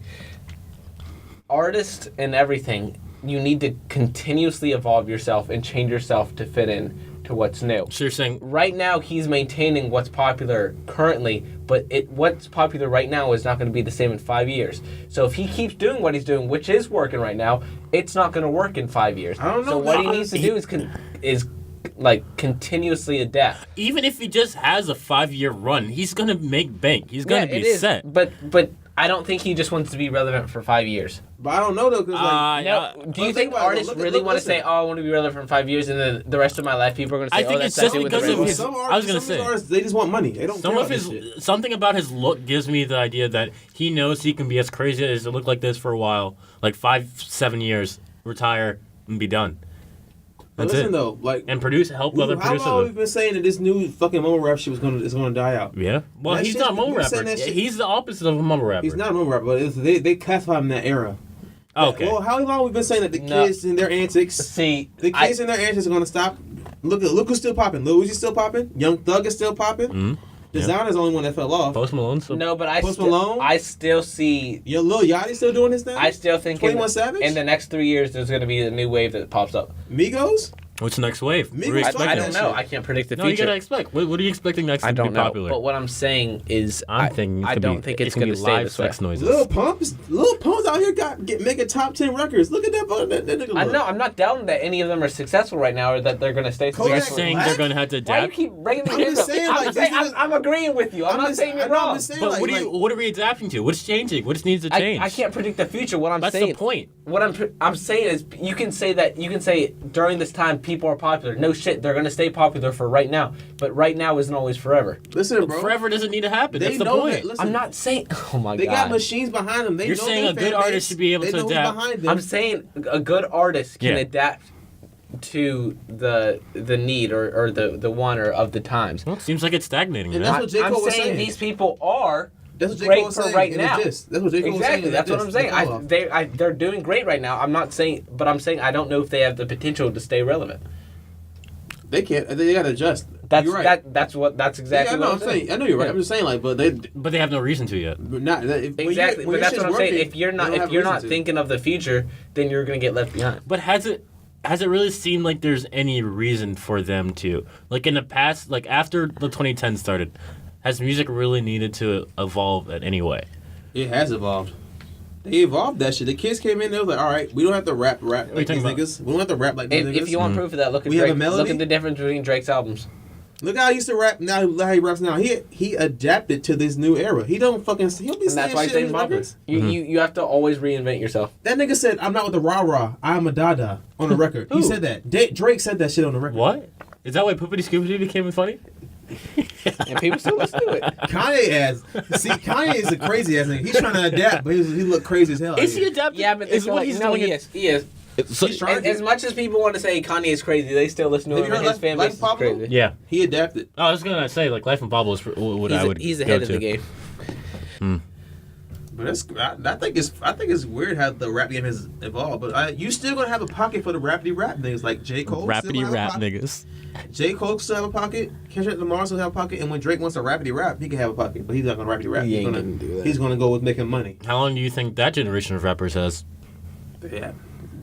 Artists and everything, you need to continuously evolve yourself and change yourself to fit in to what's new. So you're saying Right now, he's maintaining what's popular currently, but what's popular right now is not going to be the same in 5 years. So if he keeps doing what he's doing, which is working right now, it's not going to work in 5 years. I don't know. So what he No, needs to do is like continuously adapt. even if he just has a 5-year run, he's gonna make bank. He's gonna Yeah, it be is, set. But I don't think he just wants to be relevant for 5 years. But I don't know though, because like, Yeah. Do you But think think about it, artists look- really want to listen. say, "Oh, I want to be relevant for 5 years," and then the rest of my life, people are going to say, I think "Oh, it's that's just nothing with the because of radio." his- some I was gonna artists, some say. artists, they just want money. They don't Some care of about his this shit. something about his look gives me the idea that he knows he can be as crazy as it look like this for a while, like 5-7 years, retire and be done. But That's listen it. though, like And help other how producers. long have we been saying that this new fucking mumble rap shit is gonna die out? Yeah. Well, That he's shit- not a mumble we've rapper. said that shit- He's the opposite of a mumble rapper. He's not a mumble rapper, but they classify him in that era. Okay. Well, how long have we been saying that the No. kids and their antics, See, the kids and their antics are gonna stop? Look who's still popping. Lil Uzi's still popping. Young Thug is still popping. Mhm. Designer's the only one that fell off. Post Malone. So no, but Post Malone? I still see. Yo, Lil Yachty still doing his thing. I still think 21 Savage? in the next 3 years, there's going to be a new wave that pops up. Migos. What's the next wave? What are we Migos expecting? I don't know. I can't predict the No, you future. gotta expect. What are you expecting next I to be don't know. popular? But what I'm saying is, I'm thinking I don't think it's going to stay live this way. sex noises. Lil Pump's out here making top 10 records. Look at that nigga. I know. I'm not doubting that any of them are successful right now, or that they're going to stay Kodak You're successful. saying Black? they're gonna have to Why do you adapt. keep bringing I'm me just saying, like, these niggas- I'm agreeing with you. I'm not saying you're wrong. I'm saying, But like, what are we adapting to? What's changing? What needs to change? I can't predict the future. What I'm That's saying. the point. What I'm saying is, you can say during this time people are popular. No shit, they're gonna stay popular for right now. But right now isn't always forever. Listen, bro. Forever doesn't need to happen. They That's the know point. that. Listen, I'm not saying. Oh my They god. got machines behind them. They You're know saying their a good fan artist base. should be able They to know who's adapt. behind them. I'm saying a good artist can Yeah. adapt to the need or the want or of the times. Well, it seems like it's stagnating. And man. that's what J. I'm Cole was saying saying. these people are That's what J. great Cole was for saying right in now. the diss. That's what J. Cole was saying. Exactly, in that's the what I'm diss, saying. the call-off. They're doing great right now. I'm not saying, but I'm saying I don't know if they have the potential to stay relevant. They can't. They got to adjust. That's You're right. that's exactly Yeah, I know. what I'm saying. I know you're right. I'm just saying, like, but they. But they have no reason to yet. Not Exactly, but that's what I'm saying. If you're not thinking of the future, then you're gonna get left behind. But has it really seemed like there's any reason for them to, like, in the past, like after the 2010s started, has music really needed to evolve in any way? It has evolved. They evolved that shit. The kids came in. They was like, all right, we don't have to rap are you like these talking about? niggas. We don't have to rap like these niggas. If you want proof of that, look at We have a Drake. melody? Look at the difference between Drake's albums. Look how he used to rap. Now how he raps now. He adapted to this new era. He don't fucking. He'll be And saying that's why shit he's in his popular. records. You have to always reinvent yourself. That nigga said, "I'm not with the rah rah. I'm a dada" on the record. He Who? said that. Drake said that shit on the record. What? Is that why Poopity Scoopity became funny? And people still listen to it. Kanye is a crazy ass nigga. He's trying to adapt, but he look crazy as hell. Is he out here. adapting? Yeah, but is they're what like, he's no, doing? he is. So, He's trying As much as people want to say Kanye is crazy, they still listen to Have him. you And heard his fan Life base is Pablo? crazy. yeah. He adapted. I was gonna say, like, Life and Pablo is what I would. He's go ahead of to. the game. But I think it's weird how the rap game has evolved. But you still gonna have a pocket for the rapidy rap niggas like J. Cole. Rapidy still have a rap pocket. niggas. J. Cole still have a pocket. Kendrick Lamar still have a pocket. And when Drake wants to rapidy rap, he can have a pocket. But he's not gonna rapidy rap. He He's ain't gonna gonna do that. He's gonna go with making money. How long do you think that generation of rappers has? Yeah.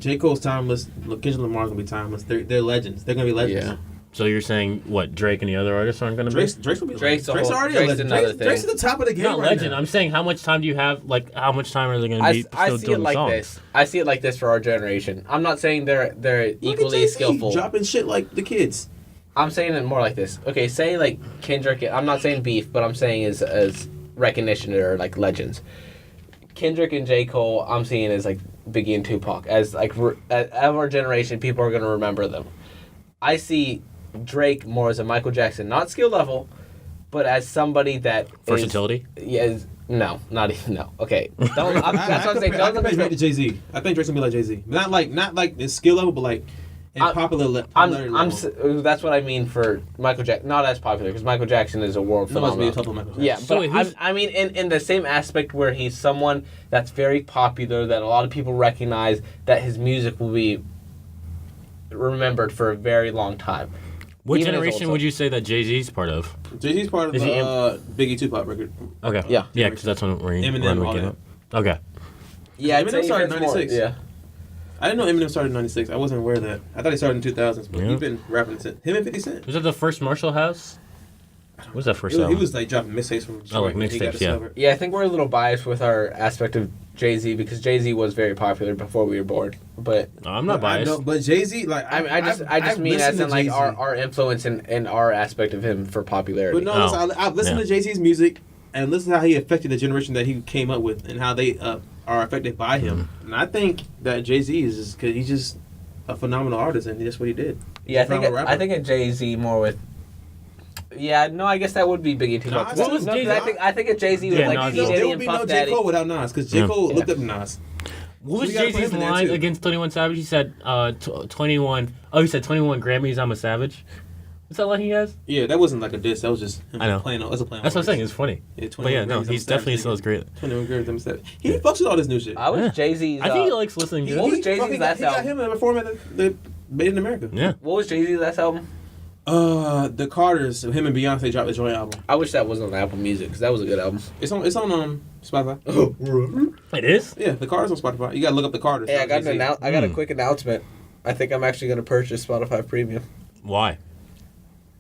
J. Cole's timeless. Kendrick Lamar's gonna be timeless. They're legends. They're gonna be legends. Yeah. So you're saying what? Drake and the other artists aren't gonna be? Drake's gonna be Drake's a Drake's whole- already Drake's a legend. another thing. Drake's at the top of the game Not right legend. now. I'm saying how much time do you have? Like, how much time are they gonna be I still see doing it like songs? this. I see it like this for our generation. I'm not saying they're Look at equally Jay-Z skillful. dropping shit like the kids. I'm saying it more like this. Okay, say like Kendrick. I'm not saying beef, but I'm saying as recognition or like legends. Kendrick and J. Cole, I'm seeing as like Biggie and Tupac. As like of our generation, people are gonna remember them. I see Drake more as a Michael Jackson, not skill level, but as somebody that Versatility. No, not even no. Okay, that's what I'm saying. I compare Drake to Jay-Z. I think Drake's gonna be like Jay-Z. Not like in skill level, but like in popularity level. That's what I mean for Michael Jackson. Not as popular because Michael Jackson is a world No, must be a phenomenon. tough on Michael Jackson. Yeah, So but who's- I mean, in the same aspect where he's someone that's very popular, that a lot of people recognize, that his music will be remembered for a very long time. What Even his old generation stuff. would you say that Jay-Z's part of? Jay-Z's part of Is he the Biggie Tupac record. Okay. Yeah. Yeah, because that's when we're Eminem, all came that. up. Okay. Yeah, Eminem I'd say started in it's more- 96. Yeah, I didn't know Eminem started in '96. I wasn't aware of that. I thought he started in 2000s, but Yeah. he's been rapping since. Him and 50 Cent. Was that the first Marshall House? What was that first He album? was like dropping mixtapes from Detroit. like when he got mixtapes, yeah. discovered. yeah. I think we're a little biased with our aspect of Jay-Z because Jay-Z was very popular before we were born. But No, I'm not But I biased. know- But Jay-Z, like I just mean as in like our influence and our aspect of him for popularity. But no, Oh. listen, I've listened Yeah. to Jay-Z's music and listen to how he affected the generation that he came up with and how they are affected by him. And I think that Jay-Z is just because he's just a phenomenal artist and that's what he did. Yeah, Phenomenal rapper. I think a Jay-Z more with. Yeah, no, I guess that would be Biggie too. No, much. what was No, 'cause Jay-Z? I think a Jay-Z was Yeah, like Nas P is- Diddy There would and be Puff no J. Daddy. Cole without Nas because J. Yeah. Cole looked Yeah. up to Nas. What So was we gotta put Jay-Z's him in there, line too. against 21 Savage? He said 21. Oh, he said 21 Grammys. I'm a savage. What's that line he has? Yeah, that wasn't like a diss. That was just him I know. playing. That's a playing. That's what I'm saying. It's funny. Yeah, But yeah, no, he's definitely still great. 21 Grams. I'm sad. He fucks with all this new shit. I was Yeah. Jay-Z's. I think he likes listening to What was it. Jay-Z's he last got album? him in a format that made in America. Yeah. What was Jay-Z's last album? The Carters, him and Beyonce dropped a joint album. I wish that wasn't on Apple Music because that was a good album. It's on Spotify. It is? Yeah, the Carters on Spotify. You gotta look up the Carters. Hey, I got Jay-Z. a quick announcement. I think I'm actually going to purchase Spotify Premium Why?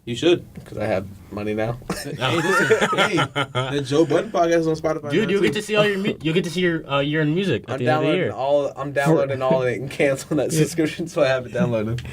You should. because I have money now. Hey, the Joe Budden podcast is on Spotify. Dude, now, you too. get to see all your you get to see your year in music at I'm the end of the year. downloading all of it and canceling that subscription so I have it downloaded.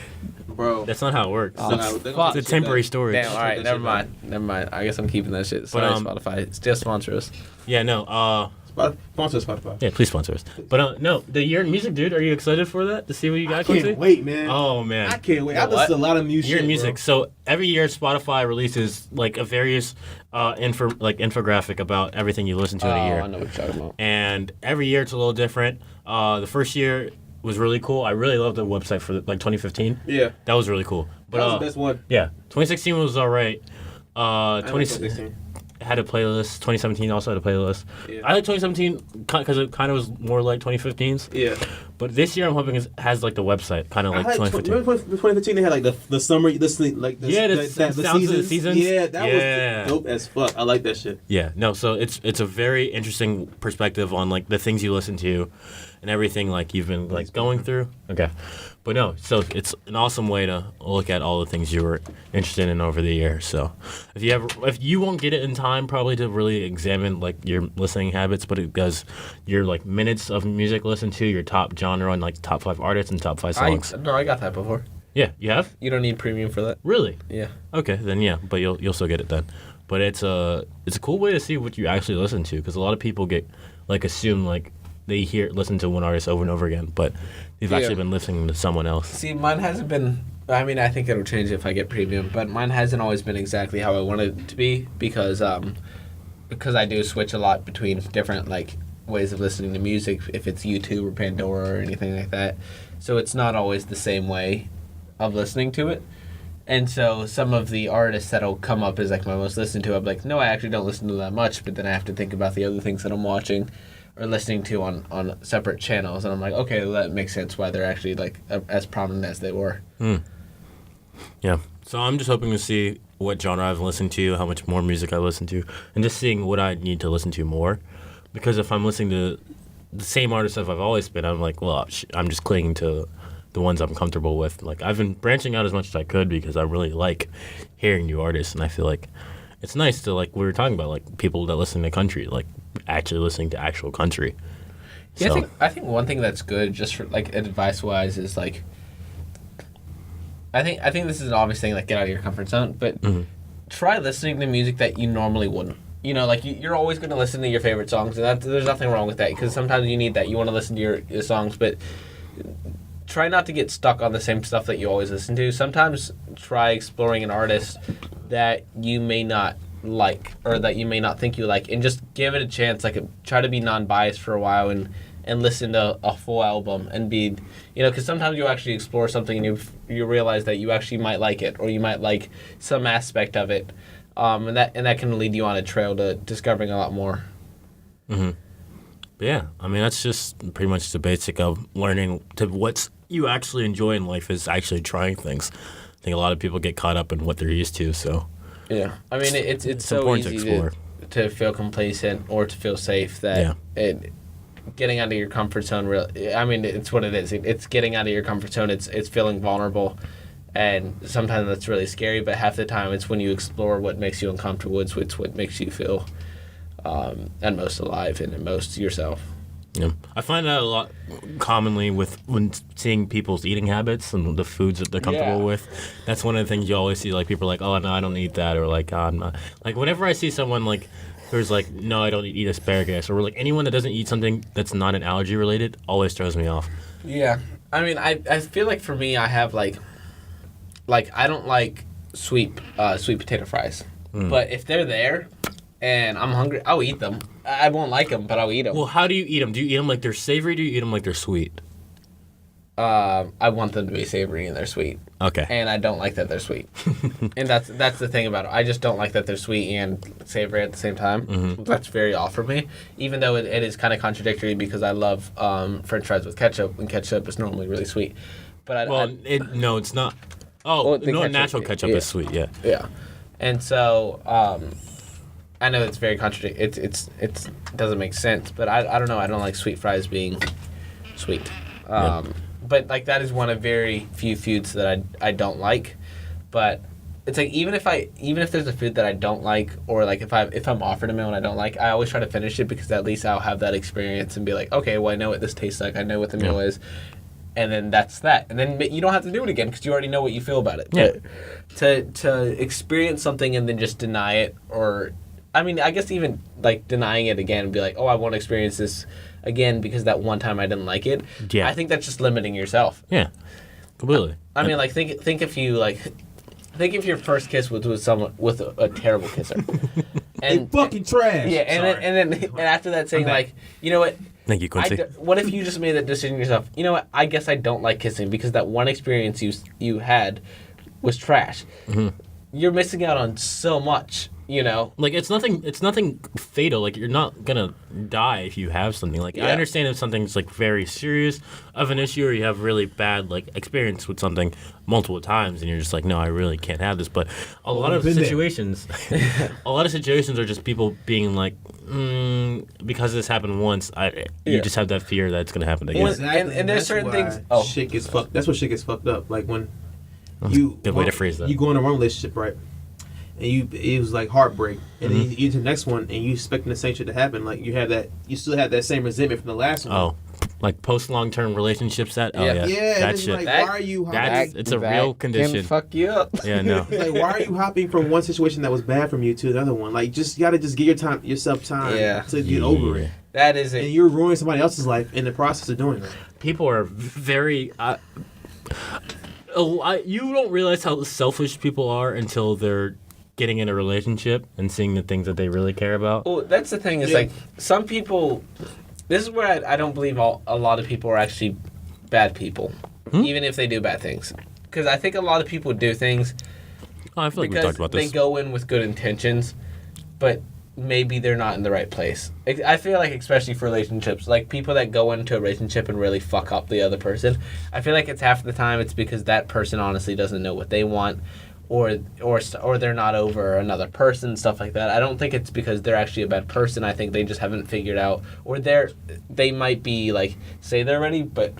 Bro. That's not how it works. Oh, It's a temporary storage. Damn, all right, never mind. I guess I'm keeping that shit. Sorry, Spotify. Still sponsor us. Yeah, no. Sponsor Spotify. Yeah, please sponsor us. But no, the year in music, dude. Are you excited for that? To see what you got? I Quincy? can't wait, man. Oh man. I can't wait. You I know listen to a what? lot of music. Year in music. Bro. So every year Spotify releases like a various infographic about everything you listen to in a year. I know what you're talking about. And every year it's a little different. The first year was really cool. I really loved the website for 2015. Yeah. That was really cool. But That was the best one. yeah, 2016 was alright. I like 2016 had a playlist. 2017 also had a playlist. Yeah. I like 2017 because it kind of was more like 2015's. Yeah. But this year I'm hoping it has like the website, kind of like I 2015. Remember 2015 they had like the summer, the sounds of the seasons. Yeah, that Yeah. was dope as fuck. I like that shit. Yeah, no, so it's a very interesting perspective on like the things you listen to and everything like you've been like going through. Okay. But no, so it's an awesome way to look at all the things you were interested in over the year. So if you won't get it in time probably to really examine like your listening habits, but it does your like minutes of music listened to, your top genre and like top 5 artists and top 5 songs. I got that before. Yeah, you have? You don't need premium for that. Really? Yeah. Okay, then yeah, but you'll still get it then. But it's a cool way to see what you actually listen to because a lot of people get like assume like they listen to one artist over and over again, but they've actually been listening to someone else. See, mine hasn't been. I mean, I think it'll change if I get premium, but mine hasn't always been exactly how I wanted it to be because I do switch a lot between different like ways of listening to music if it's YouTube or Pandora or anything like that. So it's not always the same way of listening to it. And so some of the artists that'll come up as like my most listened to, I'm like, no, I actually don't listen to that much, but then I have to think about the other things that I'm watching or listening to on separate channels, and I'm like, okay, well, that makes sense why they're actually like as prominent as they were. Yeah. So I'm just hoping to see what genre I've listened to, how much more music I listen to, and just seeing what I need to listen to more. Because if I'm listening to the same artists that I've always been, I'm like, well, I'm just clinging to the ones I'm comfortable with. Like I've been branching out as much as I could because I really like hearing new artists, and I feel like it's nice to like we were talking about like people that listen to country, like actually listening to actual country. Yeah, So, I think one thing that's good just for like advice wise is like I think this is an obvious thing, like get out of your comfort zone, but try listening to music that you normally wouldn't. You know, like you're always going to listen to your favorite songs, and there's nothing wrong with that because sometimes you need that. You want to listen to your songs, but try not to get stuck on the same stuff that you always listen to. Sometimes try exploring an artist that you may not like or that you may not think you like, and just give it a chance. Like try to be non-biased for a while and listen to a full album and be, because sometimes you actually explore something and you realize that you actually might like it or you might like some aspect of it, and that can lead you on a trail to discovering a lot more. But yeah, I mean that's just pretty much the basic of learning to what you actually enjoy in life is actually trying things. I think a lot of people get caught up in what they're used to, so yeah, I mean it's so important easy to explore. to feel complacent or to feel safe that getting out of your comfort zone. Really, I mean it's what it is. It's getting out of your comfort zone. It's feeling vulnerable, and sometimes that's really scary. But half the time it's when you explore what makes you uncomfortable. It's what makes you feel and most alive and most yourself. Yeah, I find that a lot commonly when seeing people's eating habits and the foods that they're comfortable with. That's one of the things you always see. Like people are like, oh no, I don't eat that, or like, I'm not. Like whenever I see someone like who's like, no, I don't eat asparagus, or like anyone that doesn't eat something that's not an allergy related, always throws me off. Yeah, I mean, I feel like for me, I have like I don't like sweet potato fries, but if they're there and I'm hungry, I'll eat them. I won't like them, but I'll eat them. Well, how do you eat them? Do you eat them like they're savory? Or do you eat them like they're sweet? I want them to be savory and they're sweet. Okay. And I don't like that they're sweet. And that's the thing about it. I just don't like that they're sweet and savory at the same time. Mm-hmm. That's very off for me. Even though it is kind of contradictory because I love French fries with ketchup, and ketchup is normally really sweet. But no, it's not. Oh, well, no, natural ketchup is sweet. Yeah. Yeah. And so I know it's very contradictory. It doesn't make sense, but I don't know. I don't like sweet fries being sweet. But but like that is one of very few foods that I don't like. But it's like even if there's a food that I don't like, or like if I'm offered a meal and I don't like, I always try to finish it because at least I'll have that experience and be like, okay, well I know what this tastes like, I know what the meal is, and then that's that, and then you don't have to do it again because you already know what you feel about it. Yeah. But to experience something and then just deny it, or I mean, I guess even like denying it again and be like, oh, I want to experience this again because that one time I didn't like it. Yeah. I think that's just limiting yourself. Yeah, completely. I mean, like think if you like. Think if your first kiss was with someone with a terrible kisser, And fucking trash. yeah, and then after that saying like, you know what? Thank you, Quincy. What if you just made that decision yourself? You know what? I guess I don't like kissing because that one experience you had was trash. Mm-hmm. You're missing out on so much. You know, Like it's nothing fatal. Like you're not gonna die if you have something. Like I understand if something's like very serious of an issue, or you have really bad like experience with something multiple times, and you're just like, no, I really can't have this. But a lot of situations, are just people being like, because this happened once, you just have that fear that it's gonna happen again. Exactly. And there's That's certain why things. Shit gets fucked. That's what shit gets fucked up. Like when Good way to phrase that. You go in a wrong relationship, right? And it was like heartbreak, and then you to the next one, and you expecting the same shit to happen. Like you still have that same resentment from the last one. Oh, like post long term relationships. That Yeah. Yeah, that and it's shit. like, That- why are you That's hopping? it's a real condition. Can fuck you up. Yeah, no. Like, why are you hopping from one situation that was bad from you to another one? Like, you gotta just give yourself time to get over it. That is And it. you're ruining somebody else's life in the process of doing it. People are very. You don't realize how selfish people are until they're getting in a relationship and seeing the things that they really care about. Well, that's the thing. Is Yeah. like some people. This is where I don't believe a lot of people are actually bad people, even if they do bad things. Because I think a lot of people do things Oh, I feel like we because talked about they this. go in with good intentions, but maybe they're not in the right place. I feel like, especially for relationships, like people that go into a relationship and really fuck up the other person, I feel like it's half the time it's because that person honestly doesn't know what they want, or they're not over another person, stuff like that. I don't think it's because they're actually a bad person. I think they just haven't figured out, or they might be like, say they're ready, but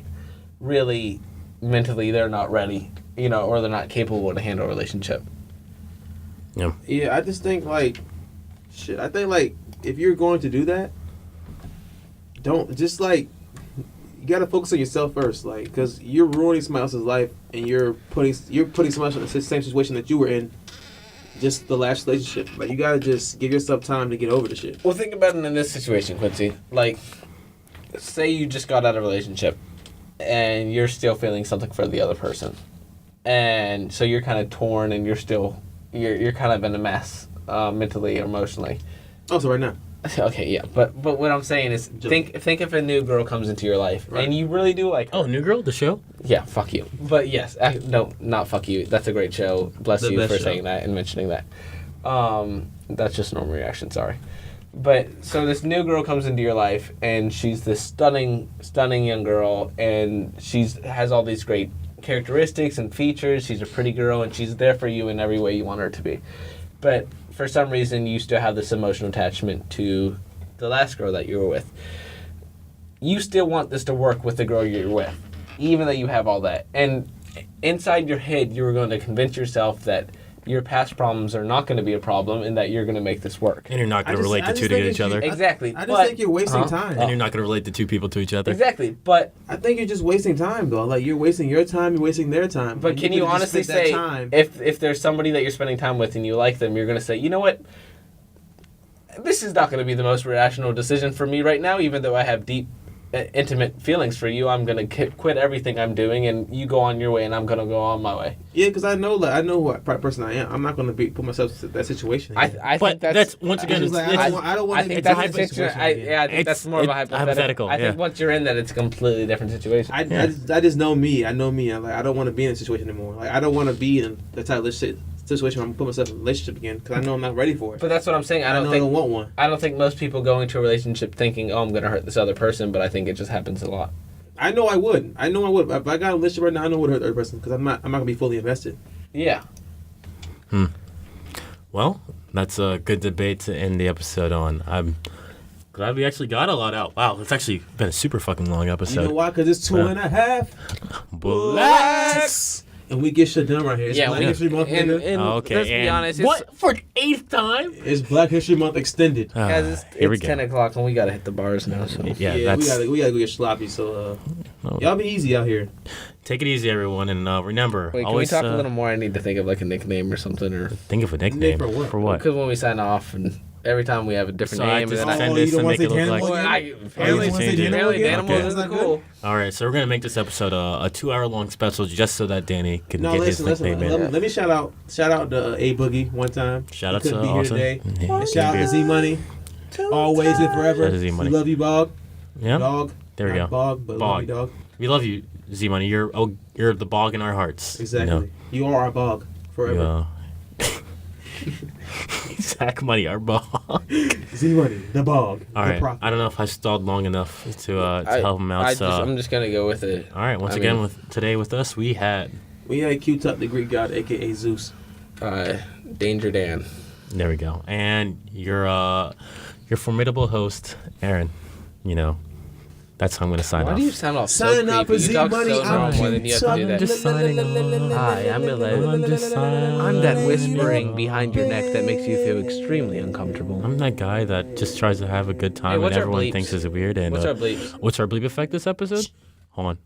really mentally they're not ready, or they're not capable to handle a relationship. Yeah. Yeah, I just think like, shit. I think like if you're going to do that, don't just like. You gotta focus on yourself first, like, because you're ruining somebody else's life, and you're putting somebody else in the same situation that you were in, just the last relationship. Like, you gotta just give yourself time to get over the shit. Well, think about it in this situation, Quincy. Like, say you just got out of a relationship, and you're still feeling something for the other person, and so you're kind of torn, and you're kind of in a mess, mentally or emotionally. Oh, so right now. Okay, yeah, but what I'm saying is, think if a new girl comes into your life, Right. and you really do like her. Oh, New Girl, the show? Yeah, fuck you. But yes, no, not fuck you. That's a great show. Bless The you best for show. saying that and mentioning that. That's just normal reaction. Sorry. But so this new girl comes into your life, and she's this stunning young girl, and has all these great characteristics and features. She's a pretty girl, and she's there for you in every way you want her to be. But for some reason, you still have this emotional attachment to the last girl that you were with. You still want this to work with the girl you're with, even though you have all that. And inside your head, you were going to convince yourself that your past problems are not going to be a problem and that you're going to make this work. And you're not going to relate the two to think each other. Exactly. I just think you're wasting Huh? time. And you're not going to relate the two people to each other. Exactly. But I think you're just wasting time, though. Like, you're wasting your time, you're wasting their time. But And can you could've just honestly spent that say, time. if there's somebody that you're spending time with and you like them, you're going to say, you know what? This is not going to be the most rational decision for me right now, even though I have deep, intimate feelings for you. I'm going to quit everything I'm doing, and you go on your way, and I'm going to go on my way. Yeah, because I know what type of person I am. I'm not going to put myself in that situation. I But think that's once again, It's it's, like, it's, I don't want I to think be that's in a that situation. situation. I think that's more of a it's hypothetical. I think yeah. once you're in that, it's a completely different situation. I just know me. I know me. I'm like, I don't want to be in a situation anymore. Like, I don't want to be in the type of situation where I'm put myself in a relationship again because I know I'm not ready for it. But that's what I'm saying. I I don't don't want one. I don't think most people go into a relationship thinking, "Oh, I'm going to hurt this other person," but I think it just happens a lot. I know I would. If I got a relationship right now, I know I would hurt the other person because I'm not gonna be fully invested. Yeah. Well, that's a good debate to end the episode on. Glad we actually got a lot out. Wow, it's actually been a super fucking long episode. You know why? Because it's 2.5 Blacks. and we get shit done right here. It's Yeah, Black we- History Month, and, nigga. and Okay, let's be and honest. It's, what for 8th time? It's Black History Month extended. Guys, it's, Here we it's go. 10 o'clock and we gotta hit the bars now. So Yeah, we that's. gotta go get sloppy. So Oh. y'all be easy out here. Take it easy, everyone, and remember. wait, can we always talk a little more? I need to think of like a nickname or something, or think of a nickname for what? For what? because when we sign off and every time we have a different So I name, just and then send Oh, this you don't and wanna make it say look like. Danimal I, again? apparently, you wanna say Danimal apparently again? Danimal Okay. is That's not cool. All right, so we're gonna make this episode a 2-hour-long special just so that Danny can No, get listen. his nickname in. Let me shout out to A Boogie one time. Shout out He to couldn't be here Austin. today. Yeah, And shout out to Z Money. Always and forever. Shout out to Z Money. We love you, Bog. Yeah, Dog. there we Not go. Bog, but love Bog. you, dog. We love you, Z Money. You're the bog in our hearts. Exactly. You are our Bog forever. Zach Money, our bog. Z Money, the Bog. All the right. prophet. I don't know if I stalled long enough to help him out. So, I'm just gonna go with it. all right. Once I again, mean- today with us, we had. We had Q-Tup, the Greek god, a.k.a. Zeus. Danger Dan. There we go. And your formidable host, Aaron. You know, that's how I'm gonna sign Why off. do you sound all Sign so up creepy? for You talk Z-Money, so I'm normal, and then you have to do Q-Tup. that. Just signing off. Hi, I'm I'm just signing I'm that whispering behind your neck that makes you feel extremely uncomfortable. I'm that guy that just tries to have a good time Hey, and what's our everyone bleeps? thinks is weird. And What's our bleeps? what's our bleep effect this episode? Hold on.